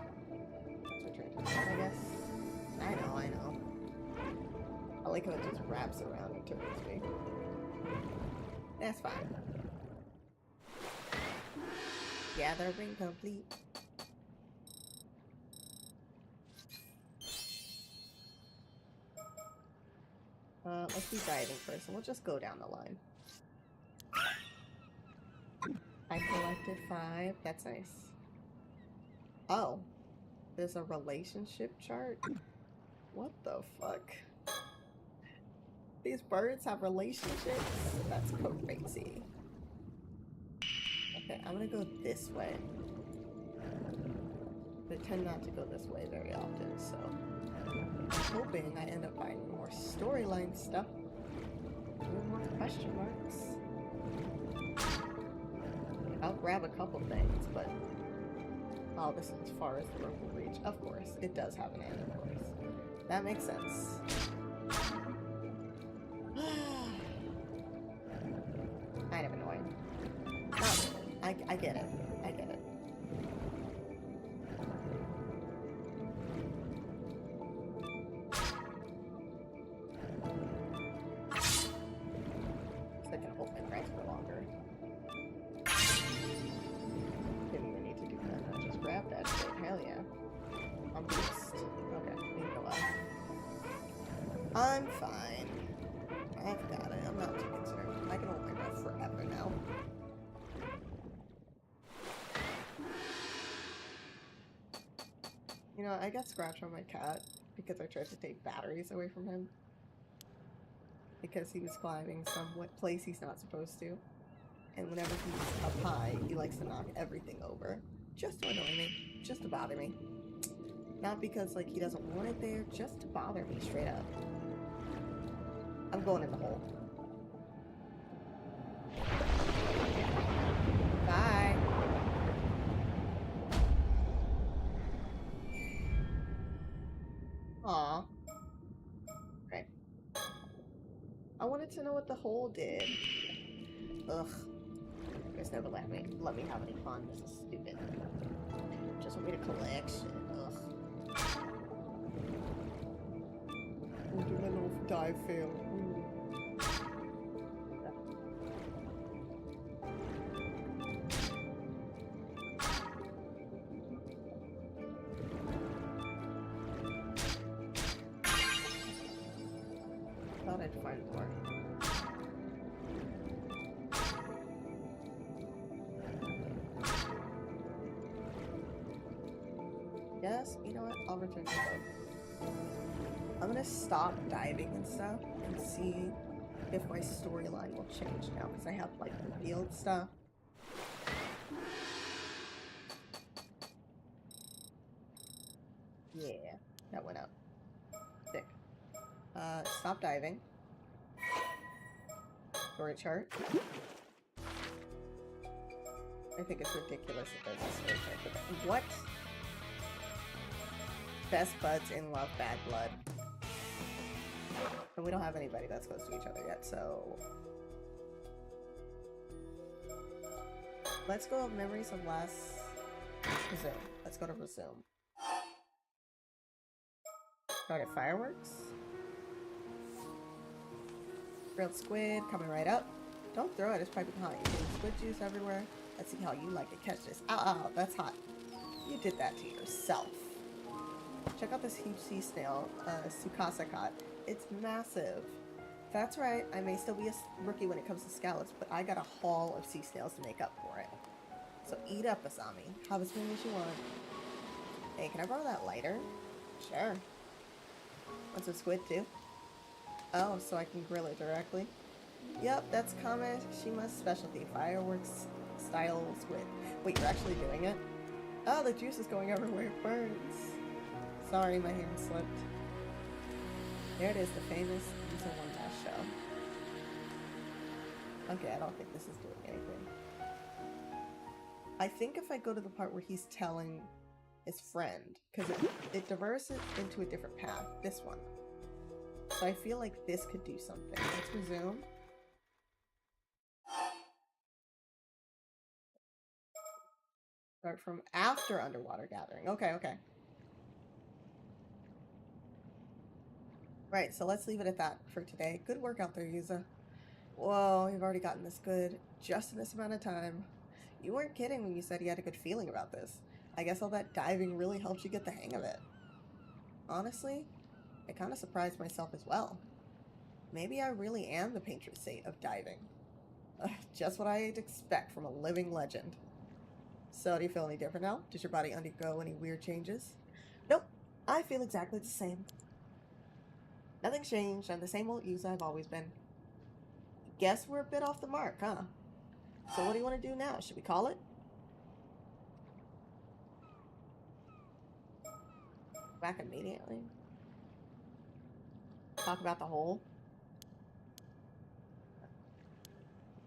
Switch right to that, I guess. I know. I like how it just wraps around and turns me. That's fine. Gathering complete. Let's do diving first, and we'll just go down the line. I collected 5. That's nice. Oh. There's a relationship chart? What the fuck? These birds have relationships? That's crazy. Okay, I'm gonna go this way. They tend not to go this way very often, so I'm hoping I end up finding more storyline stuff. Doing more question marks. I'll grab a couple things, but oh, this is as far as the rope will reach. Of course, it does have an end, of course. That makes sense. Kind of annoying. Not really. I get it. I get it. So I can hold my breath for longer. Didn't even need to do that. I just grabbed that shit. Hell yeah. I'm pissed. Okay, need to go up. I'm fine. I've got it. I'm not too concerned. I can hold my breath forever now. You know, I got scratched on my cat because I tried to take batteries away from him. Because he was climbing some place he's not supposed to. And whenever he's up high, he likes to knock everything over. Just to annoy me. Just to bother me. Not because, like, he doesn't want it there, just to bother me straight up. I'm going in the hole. Bye. Aw. Okay. I wanted to know what the hole did. Ugh. You guys never let me have any fun. This is stupid. Just want me to collect shit. Ugh. I'm doing a little dive fail. Thought I'd find more. Yes, you know what? I'll return to the boat. I'm gonna stop diving and stuff and see if my storyline will change now, because I have, like, revealed stuff. Yeah, that went up. Sick. Stop diving. Story chart. I think it's ridiculous that there's a story chart for that. What? Best buds in love, bad blood. And we don't have anybody that's close to each other yet, so... Let's go with memories of last... Resume. Let's go to resume. Started fireworks. Grilled squid coming right up. Don't throw it, it's probably behind you. Squid juice everywhere. Let's see how you like to catch this. Ow, ow, that's hot. You did that to yourself. Check out this huge sea snail, Sukasakat. It's massive. That's right, I may still be a rookie when it comes to scallops, but I got a haul of sea snails to make up for it. So eat up, Asami. Have as many as you want. Hey, can I borrow that lighter? Sure. Want some squid too? Oh, so I can grill it directly? Yep, that's Kameshima's specialty. Fireworks style squid. Wait, you're actually doing it? Oh, the juice is going everywhere. It burns. Sorry, my hand slipped. There it is, the famous Use a One Dash show. Okay, I don't think this is doing anything. I think if I go to the part where he's telling his friend, because it diverts it into a different path. This one. So I feel like this could do something. Let's resume. Start from after underwater gathering. Okay, okay. Right, so let's leave it at that for today. Good work out there, Yuza. Whoa, you've already gotten this good just in this amount of time. You weren't kidding when you said you had a good feeling about this. I guess all that diving really helped you get the hang of it. Honestly, I kind of surprised myself as well. Maybe I really am the patron saint of diving. Just what I'd expect from a living legend. So, do you feel any different now? Does your body undergo any weird changes? Nope, I feel exactly the same. Nothing's changed. I'm the same old Yuza I've always been. Guess we're a bit off the mark, huh? So what do you want to do now? Should we call it? Back immediately. Talk about the hole.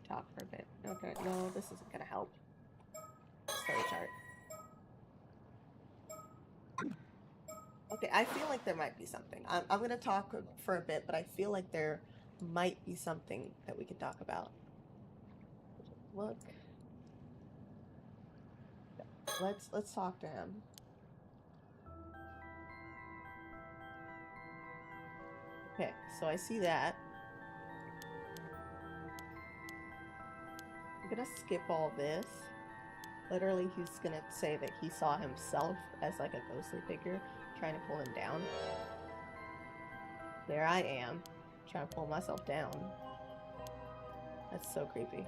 Talk for a bit. Okay, no, this isn't gonna help. Story chart. Okay, I feel like there might be something. I'm gonna talk for a bit, but I feel like there might be something that we could talk about. Look. Let's talk to him. Okay, so I see that. I'm gonna skip all this. Literally, he's gonna say that he saw himself as like a ghostly figure trying to pull him down. There I am, trying to pull myself down. That's so creepy.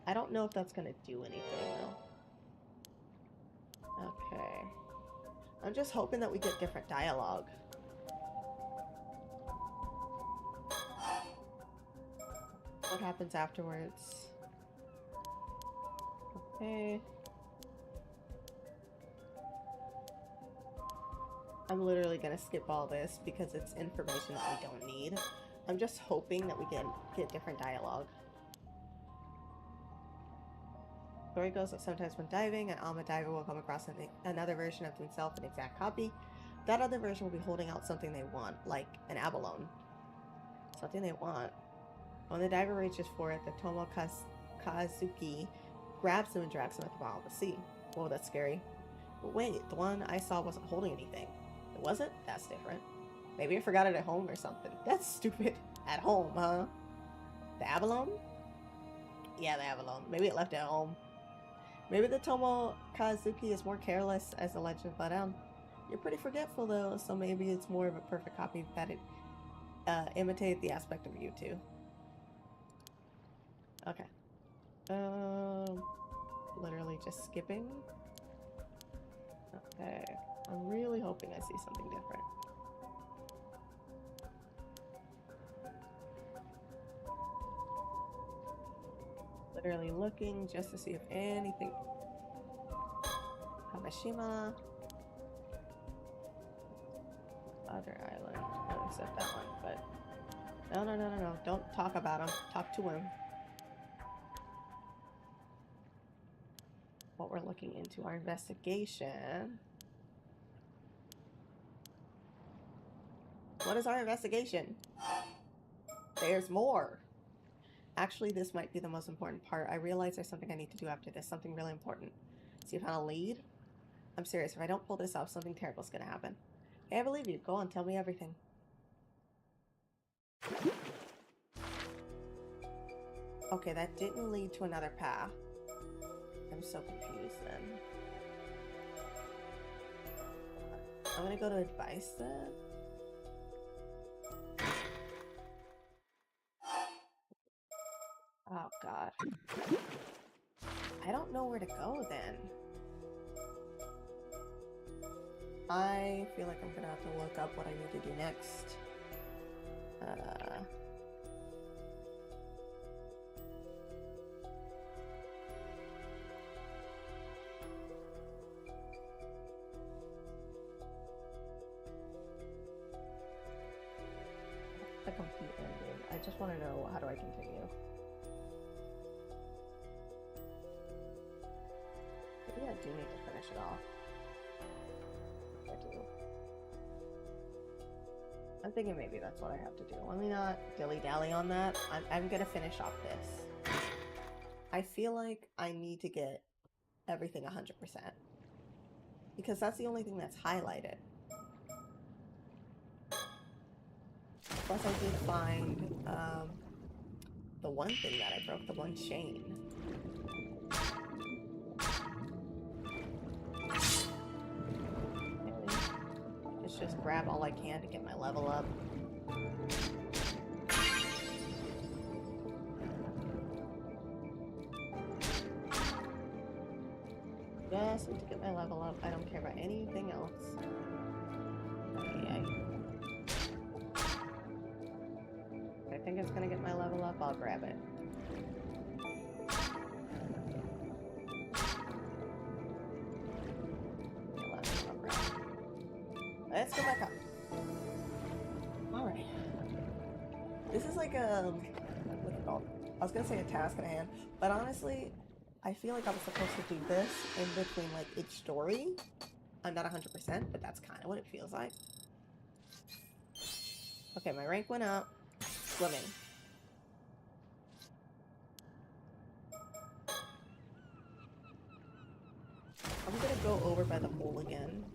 I don't know if that's gonna do anything though. Okay. I'm just hoping that we get different dialogue. What happens afterwards? Okay. I'm literally gonna skip all this because it's information that we don't need. I'm just hoping that we can get different dialogue. Story goes that sometimes when diving, an Alma diver will come across another version of himself, an exact copy. That other version will be holding out something they want, like an abalone. Something they want. When the diver reaches for it, the Kazuki grabs him and drags him at the bottom of the sea. Whoa, that's scary. But wait, the one I saw wasn't holding anything. It wasn't? That's different. Maybe I forgot it at home or something. That's stupid. At home, huh? The abalone? Yeah, the abalone. Maybe it left it at home. Maybe the Kazuki is more careless as the legend let down. You're pretty forgetful though, so maybe it's more of a perfect copy that it imitated the aspect of you too. Okay. Literally just skipping. Okay. I'm really hoping hoping I see something different. Literally looking just to see if anything. Kamishima. Other island. No, except that one, but no. Don't talk about him. Talk to him. What we're looking into, our investigation. What is our investigation? There's more. Actually, this might be the most important part. I realize there's something I need to do after this. Something really important. See if I'll lead. I'm serious. If I don't pull this off, something terrible is going to happen. Hey, I believe you. Go on. Tell me everything. Okay, that didn't lead to another path. I'm so confused then. I'm going to go to advice then. Oh, God. I don't know where to go then. I feel like I'm gonna have to look up what I need to do next. A complete ending. I just want to know, how do I continue? Maybe I do need to finish it off. I do. I'm thinking maybe that's what I have to do. Let me not dilly-dally on that. I'm gonna finish off this. I feel like I need to get everything 100%. Because that's the only thing that's highlighted. Plus I did find the one thing that I broke, the one chain. Let's just grab all I can to get my level up. Just need to get my level up. I don't care about anything else. Okay. I think it's gonna get my level up. I'll grab it. Let's go back up. Alright. This is like a... what's it called? I was gonna say a task at hand, but honestly, I feel like I'm supposed to do this in between like each story. I'm not 100%, but that's kind of what it feels like. Okay, my rank went up. Swimming. I'm gonna go over by the hole again.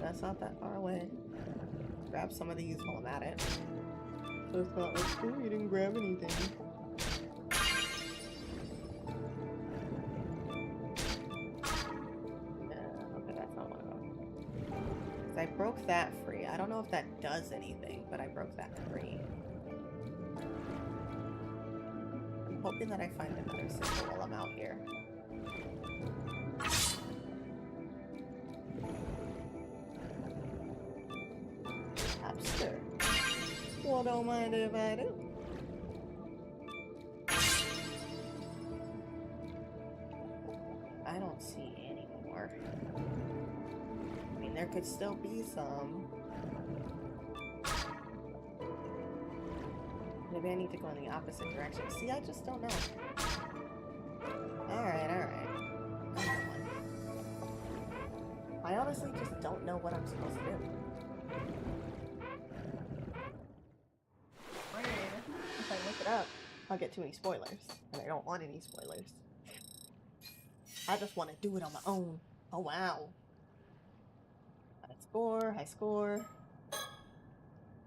That's not that far away. Grab some of these while I'm at it. So it's not like, oh, you didn't grab anything. Okay, that's not one of them. 'Cause I broke that free. I don't know if that does anything, but I broke that free. I'm hoping that I find another symbol while I'm out here. Absurd. Well, don't mind if I do. I don't see any more. I mean, there could still be some. Maybe I need to go in the opposite direction. See, I just don't know. Alright. I honestly just don't know what I'm supposed to do. If I look it up, I'll get too many spoilers. And I don't want any spoilers. I just want to do it on my own. Oh, wow. High score.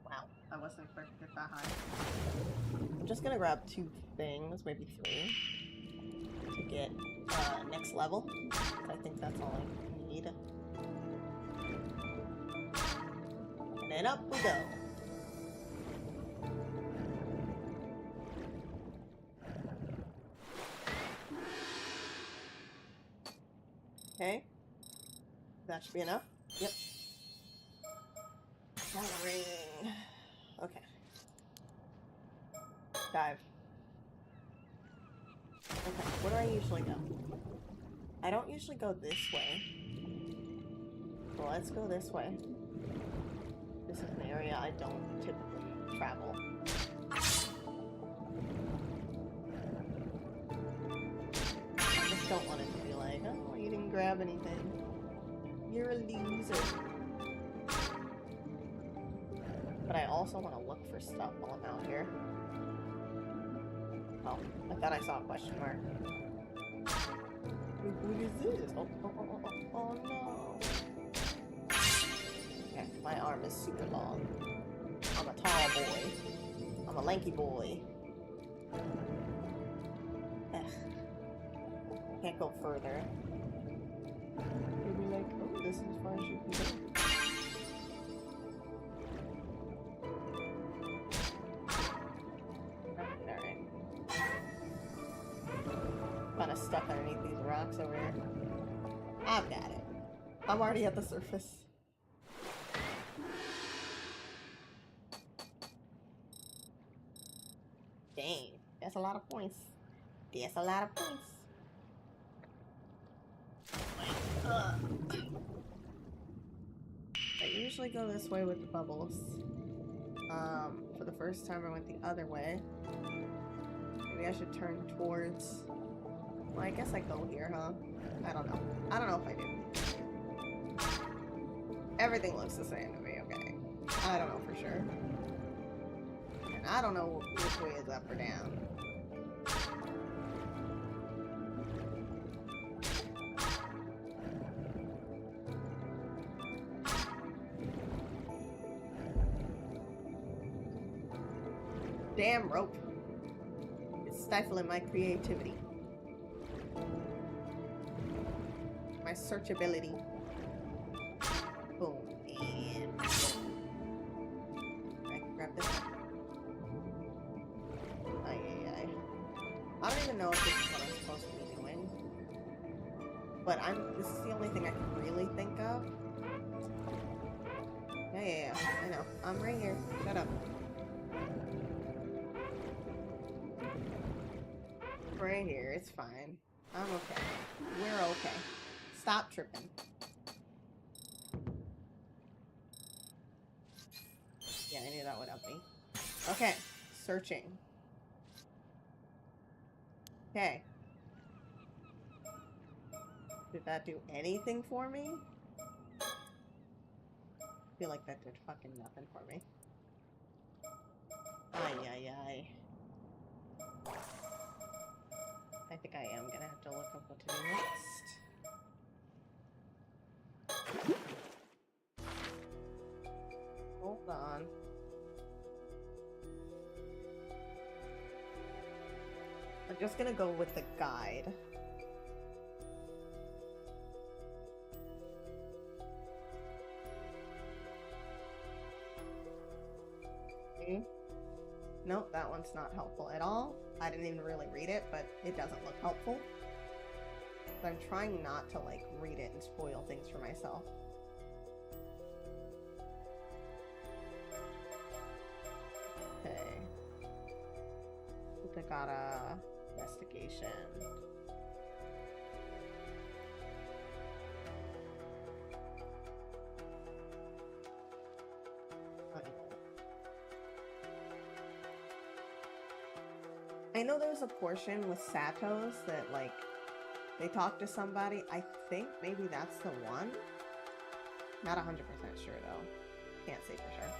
Wow, I wasn't expecting to get that high. I'm just gonna grab 2 things, maybe 3, to get next level. I think that's all I need. And then up we go. Okay, That should be enough. Yep. Ring. Okay. Dive. Okay, where do I usually go? I don't usually go this way. So let's go this way. This is an area I don't typically travel. I just don't want it to be like, oh, you didn't grab anything. You're a loser. But I also want to look for stuff while I'm out here. Oh, I thought I saw a question mark. What is this? Oh no. Okay, my arm is super long. I'm a tall boy. I'm a lanky boy. Ugh. Can't go further. You'll be like, oh, this is as far as you can go. Kind of stuck underneath these rocks over here. I've got it. I'm already at the surface. Dang, that's a lot of points. That's a lot of points. I usually go this way with the bubbles. For the first time I went the other way. Maybe I should turn towards... Well, I guess I go here, huh? I don't know. I don't know if I do. Everything looks the same to me, okay. I don't know for sure. And I don't know which way is up or down. Damn rope. It's stifling my creativity. My searchability. Boom. And I can grab this one. I don't even know if this is what I'm supposed to be doing. But this is the only thing I can really think of. Yeah. I know. I'm right here. Shut up. Right here. It's fine. I'm okay. We're okay. Stop tripping. Yeah, I knew that would help me. Okay, searching. Okay. Did that do anything for me? I feel like that did fucking nothing for me. Ay. I think I am gonna have to look up what to do next. Hold on. I'm just gonna go with the guide. Okay. Nope, that one's not helpful at all. I didn't even really read it, but it doesn't look helpful. But I'm trying not to, like, read it and spoil things for myself. Okay. Utagata investigation. I know there's a portion with Satos that, like, they talk to somebody. I think maybe that's the one. Not 100% sure, though. Can't say for sure.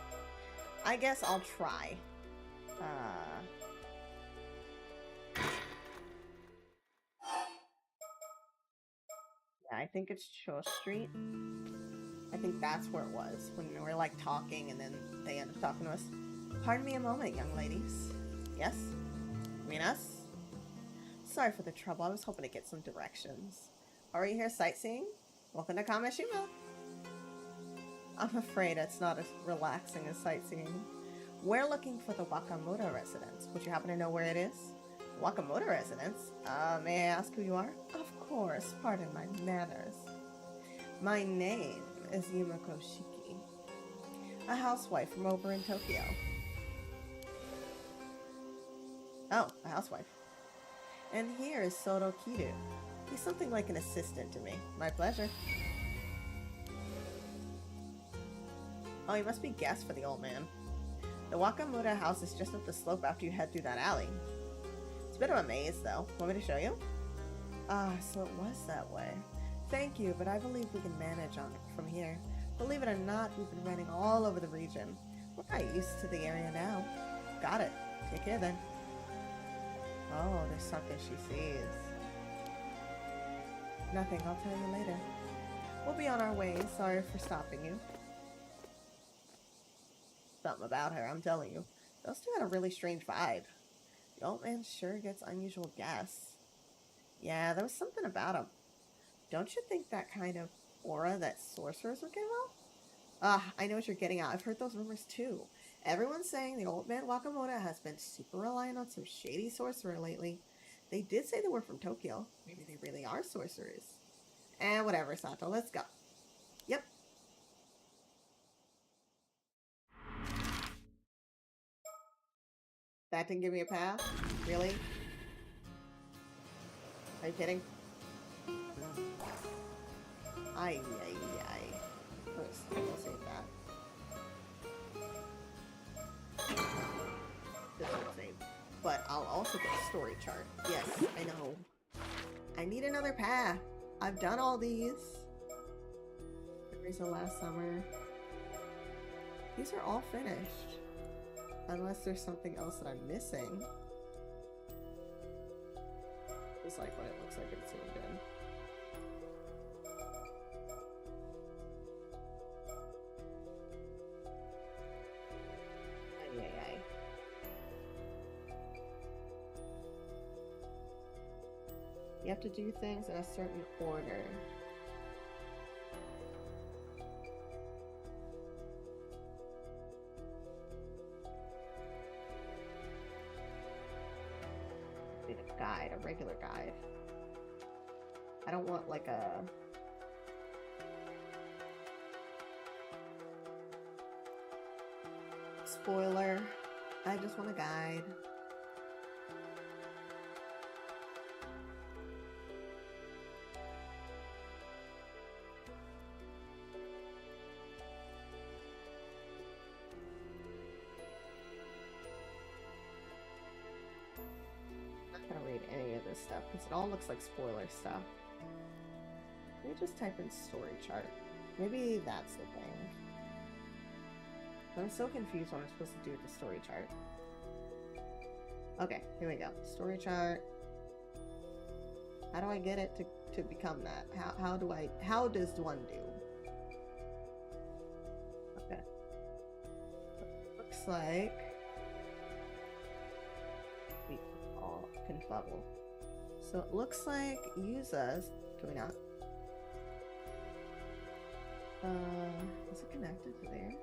I guess I'll try. Yeah, I think it's Cho Street. I think that's where it was, when we were, like, talking, and then they ended up talking to us. Pardon me a moment, young ladies. Yes? I mean us? Sorry for the trouble. I was hoping to get some directions. Are you here sightseeing? Welcome to Kameshima. I'm afraid it's not as relaxing as sightseeing. We're looking for the Wakamoto residence. Would you happen to know where it is? Wakamoto residence? May I ask who you are? Of course. Pardon my manners. My name is Yumiko Shiki, a housewife from over in Tokyo. Oh, a housewife. And here is Soto Kiru. He's something like an assistant to me. My pleasure. Oh, he must be guest for the old man. The Wakamura house is just up the slope after you head through that alley. It's a bit of a maze, though. Want me to show you? Ah, so it was that way. Thank you, but I believe we can manage on from here. Believe it or not, we've been running all over the region. We're not used to the area now. Got it. Take care then. Oh, there's something she sees. Nothing, I'll tell you later. We'll be on our way. Sorry for stopping you. Something about her, I'm telling you. Those two had a really strange vibe. The old man sure gets unusual guests. Yeah, there was something about him. Don't you think that kind of aura that sorcerers would give off? Ah, I know what you're getting at. I've heard those rumors too. Everyone's saying the old man Wakamoto has been super reliant on some shady sorcerer lately. They did say they were from Tokyo. Maybe they really are sorcerers. Whatever, Sato. Let's go. Yep. That didn't give me a pass? Really? Are you kidding? Ay. First, I'll save that. This will save. But I'll also get a story chart. Yes, I know. I need another path. I've done all these. Memories of last summer. These are all finished. Unless there's something else that I'm missing. It's like what it looks like it's zoomed in. Ay. You have to do things in a certain order. Need a guide, a regular guide. I don't want like a... spoiler. I just want a guide. Any of this stuff because it all looks like spoiler stuff. Let me just type in story chart. Maybe that's the thing. I'm so confused what I'm supposed to do with the story chart. Okay, here we go. Story chart. How do I get it to become that? How does one do? Okay. Looks like confubble. So it looks like Yuza's. Do we not? Is it connected to theirs?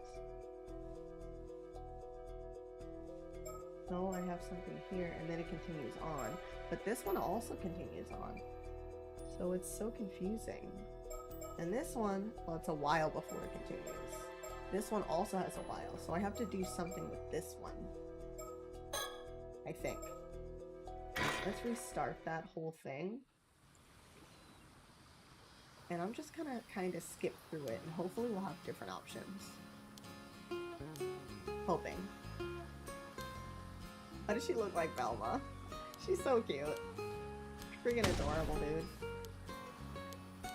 No, I have something here and then it continues on. But this one also continues on. So it's so confusing. And this one, well, it's a while before it continues. This one also has a while. So I have to do something with this one. I think. Let's restart that whole thing. And I'm just gonna kind of skip through it and hopefully we'll have different options. Hoping. How does she look like Velma? She's so cute. Freaking adorable, dude. Yeah,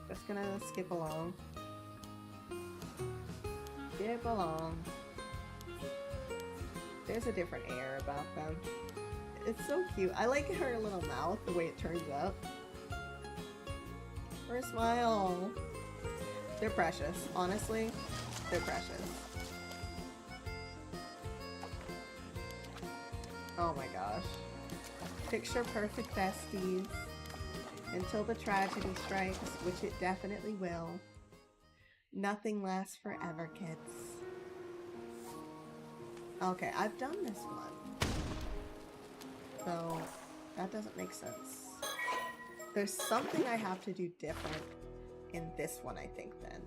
just gonna skip along. Skip along. There's a different air about them. It's so cute. I like her little mouth, the way it turns up. Her smile. They're precious. Honestly, they're precious. Oh my gosh. Picture perfect besties. Until the tragedy strikes, which it definitely will. Nothing lasts forever, kids. Okay, I've done this one. So, that doesn't make sense. There's something I have to do different in this one, I think, then.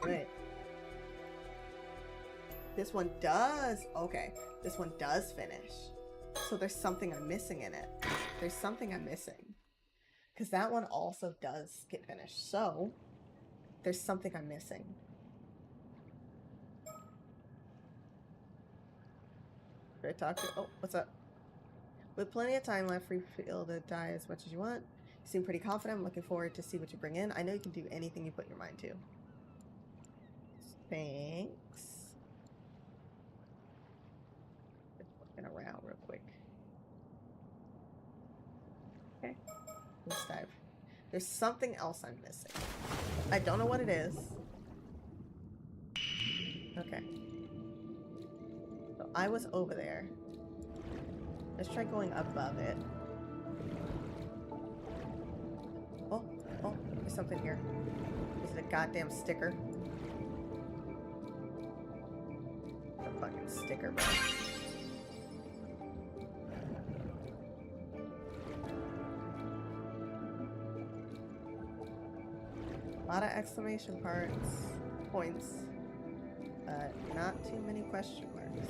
Good. This one does. Okay. This one does finish. So there's something I'm missing in it. There's something I'm missing. Because that one also does get finished. So there's something I'm missing. Should I talk to... Oh, what's up? With plenty of time left, free feel to die as much as you want. You seem pretty confident. I'm looking forward to see what you bring in. I know you can do anything you put your mind to. Thanks. Just looking around real quick. Okay. Let's dive. There's something else I'm missing. I don't know what it is. Okay. So I was over there. Let's try going above it. Oh, there's something here. Is it a goddamn sticker? It's a fucking sticker, bro. A lot of exclamation points, but not too many question marks.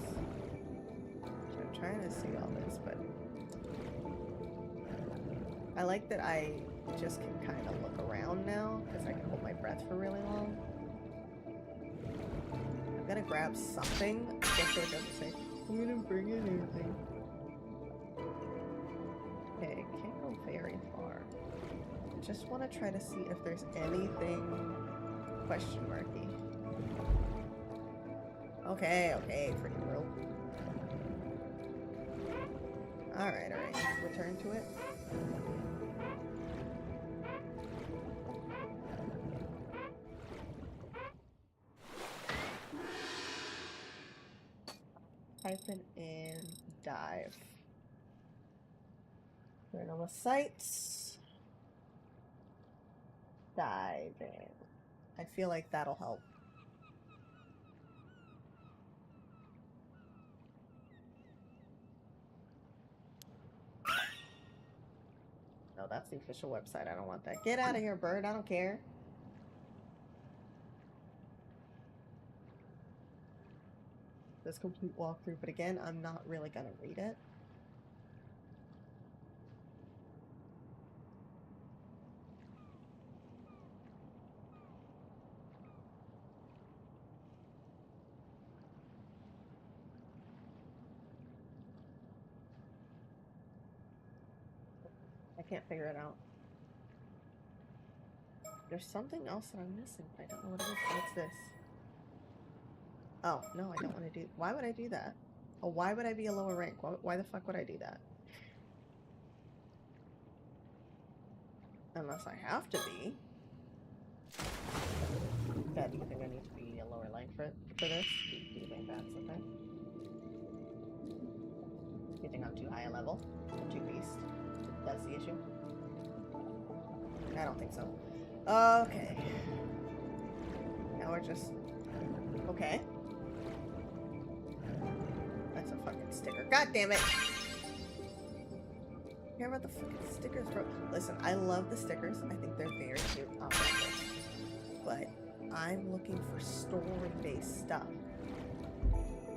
So I'm trying to see all this, but I like that I just can kind of look around now because I can hold my breath for really long. I'm gonna grab something just so it doesn't say, I'm gonna bring in anything. Okay, can't go very far. I just want to try to see if there's anything question marky. Okay, freaking rope. Alright. Return to it. Hyphen in dive. Paranormasight. Diving. I feel like that'll help. No, that's the official website. I don't want that. Get out of here, bird. I don't care. This complete walkthrough, but again, I'm not really gonna read it. I can't figure it out. There's something else that I'm missing. I don't know what it is. What's this? Oh, no, I don't want to do... Why would I do that? Oh, why would I be a lower rank? Why the fuck would I do that? Unless I have to be. Yeah, do you think I need to be a lower rank for this? Do you think that's okay? Do you think I'm too high a level? Too beast? That's the issue? I don't think so. Okay. Now we're just... Okay. That's a fucking sticker. God damn it! Care about the fucking stickers, bro. Listen, I love the stickers. I think they're very cute on purpose. But I'm looking for story-based stuff.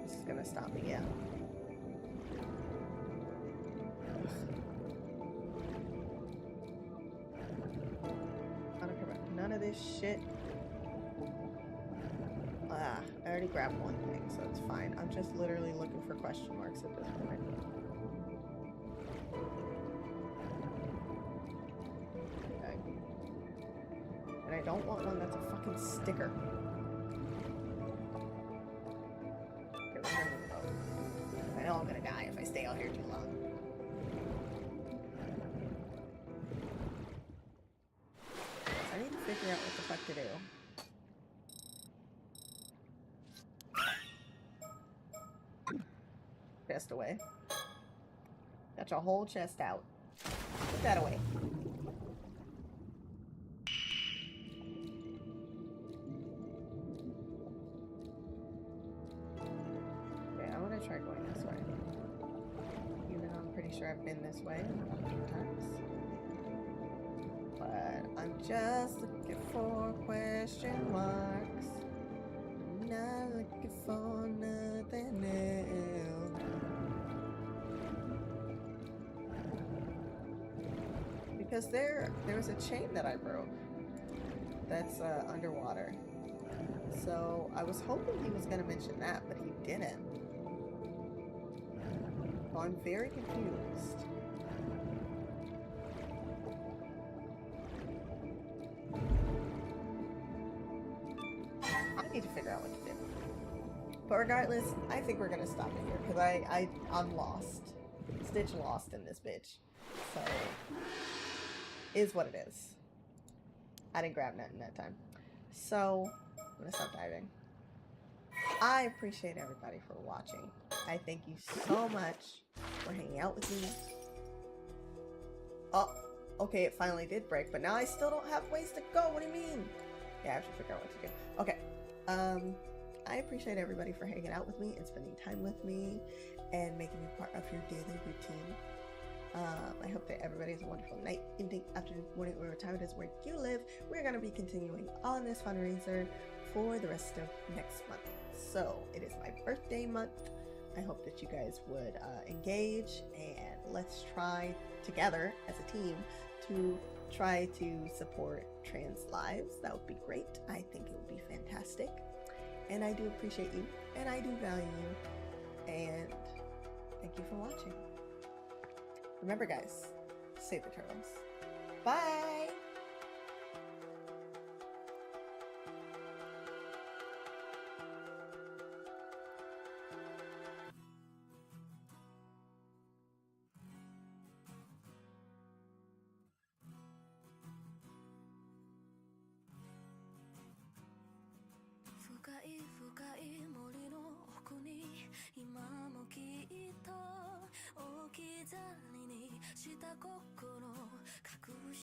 This is gonna stop me, yeah. I don't care about none of this shit. I already grabbed one thing, so it's fine. I'm just literally looking for question marks at this point. Okay. And I don't want one that's a fucking sticker. Okay, we're gonna move out. I know I'm gonna die if I stay out here too long. I need to figure out what the fuck to do. Chest away. Got your whole chest out. Put that away. Okay, I'm gonna try going this way. Even though I'm pretty pretty sure I've been this way a few times. But I'm just looking for question marks. I'm not looking for nothing else. Because there was a chain that I broke that's underwater. So I was hoping he was going to mention that, but he didn't. So I'm very confused. I need to figure out what to do. But regardless, I think we're going to stop it here because I'm lost. Stitch lost in this bitch. So, is what it is. I didn't grab nothing that time. So, I'm going to stop diving. I appreciate everybody for watching. I thank you so much for hanging out with me. Oh, okay, it finally did break, but now I still don't have ways to go. What do you mean? Yeah, I have to figure out what to do. Okay. I appreciate everybody for hanging out with me and spending time with me and making me part of your daily routine. I hope that everybody has a wonderful night, evening, afternoon, morning, whatever time it is where you live. We're going to be continuing on this fundraiser for the rest of next month. So it is my birthday month. I hope that you guys would engage and let's try together as a team to try to support trans lives. That would be great. I think it would be fantastic. And I do appreciate you and I do value you. And thank you for watching. Remember guys, save the turtles. Bye!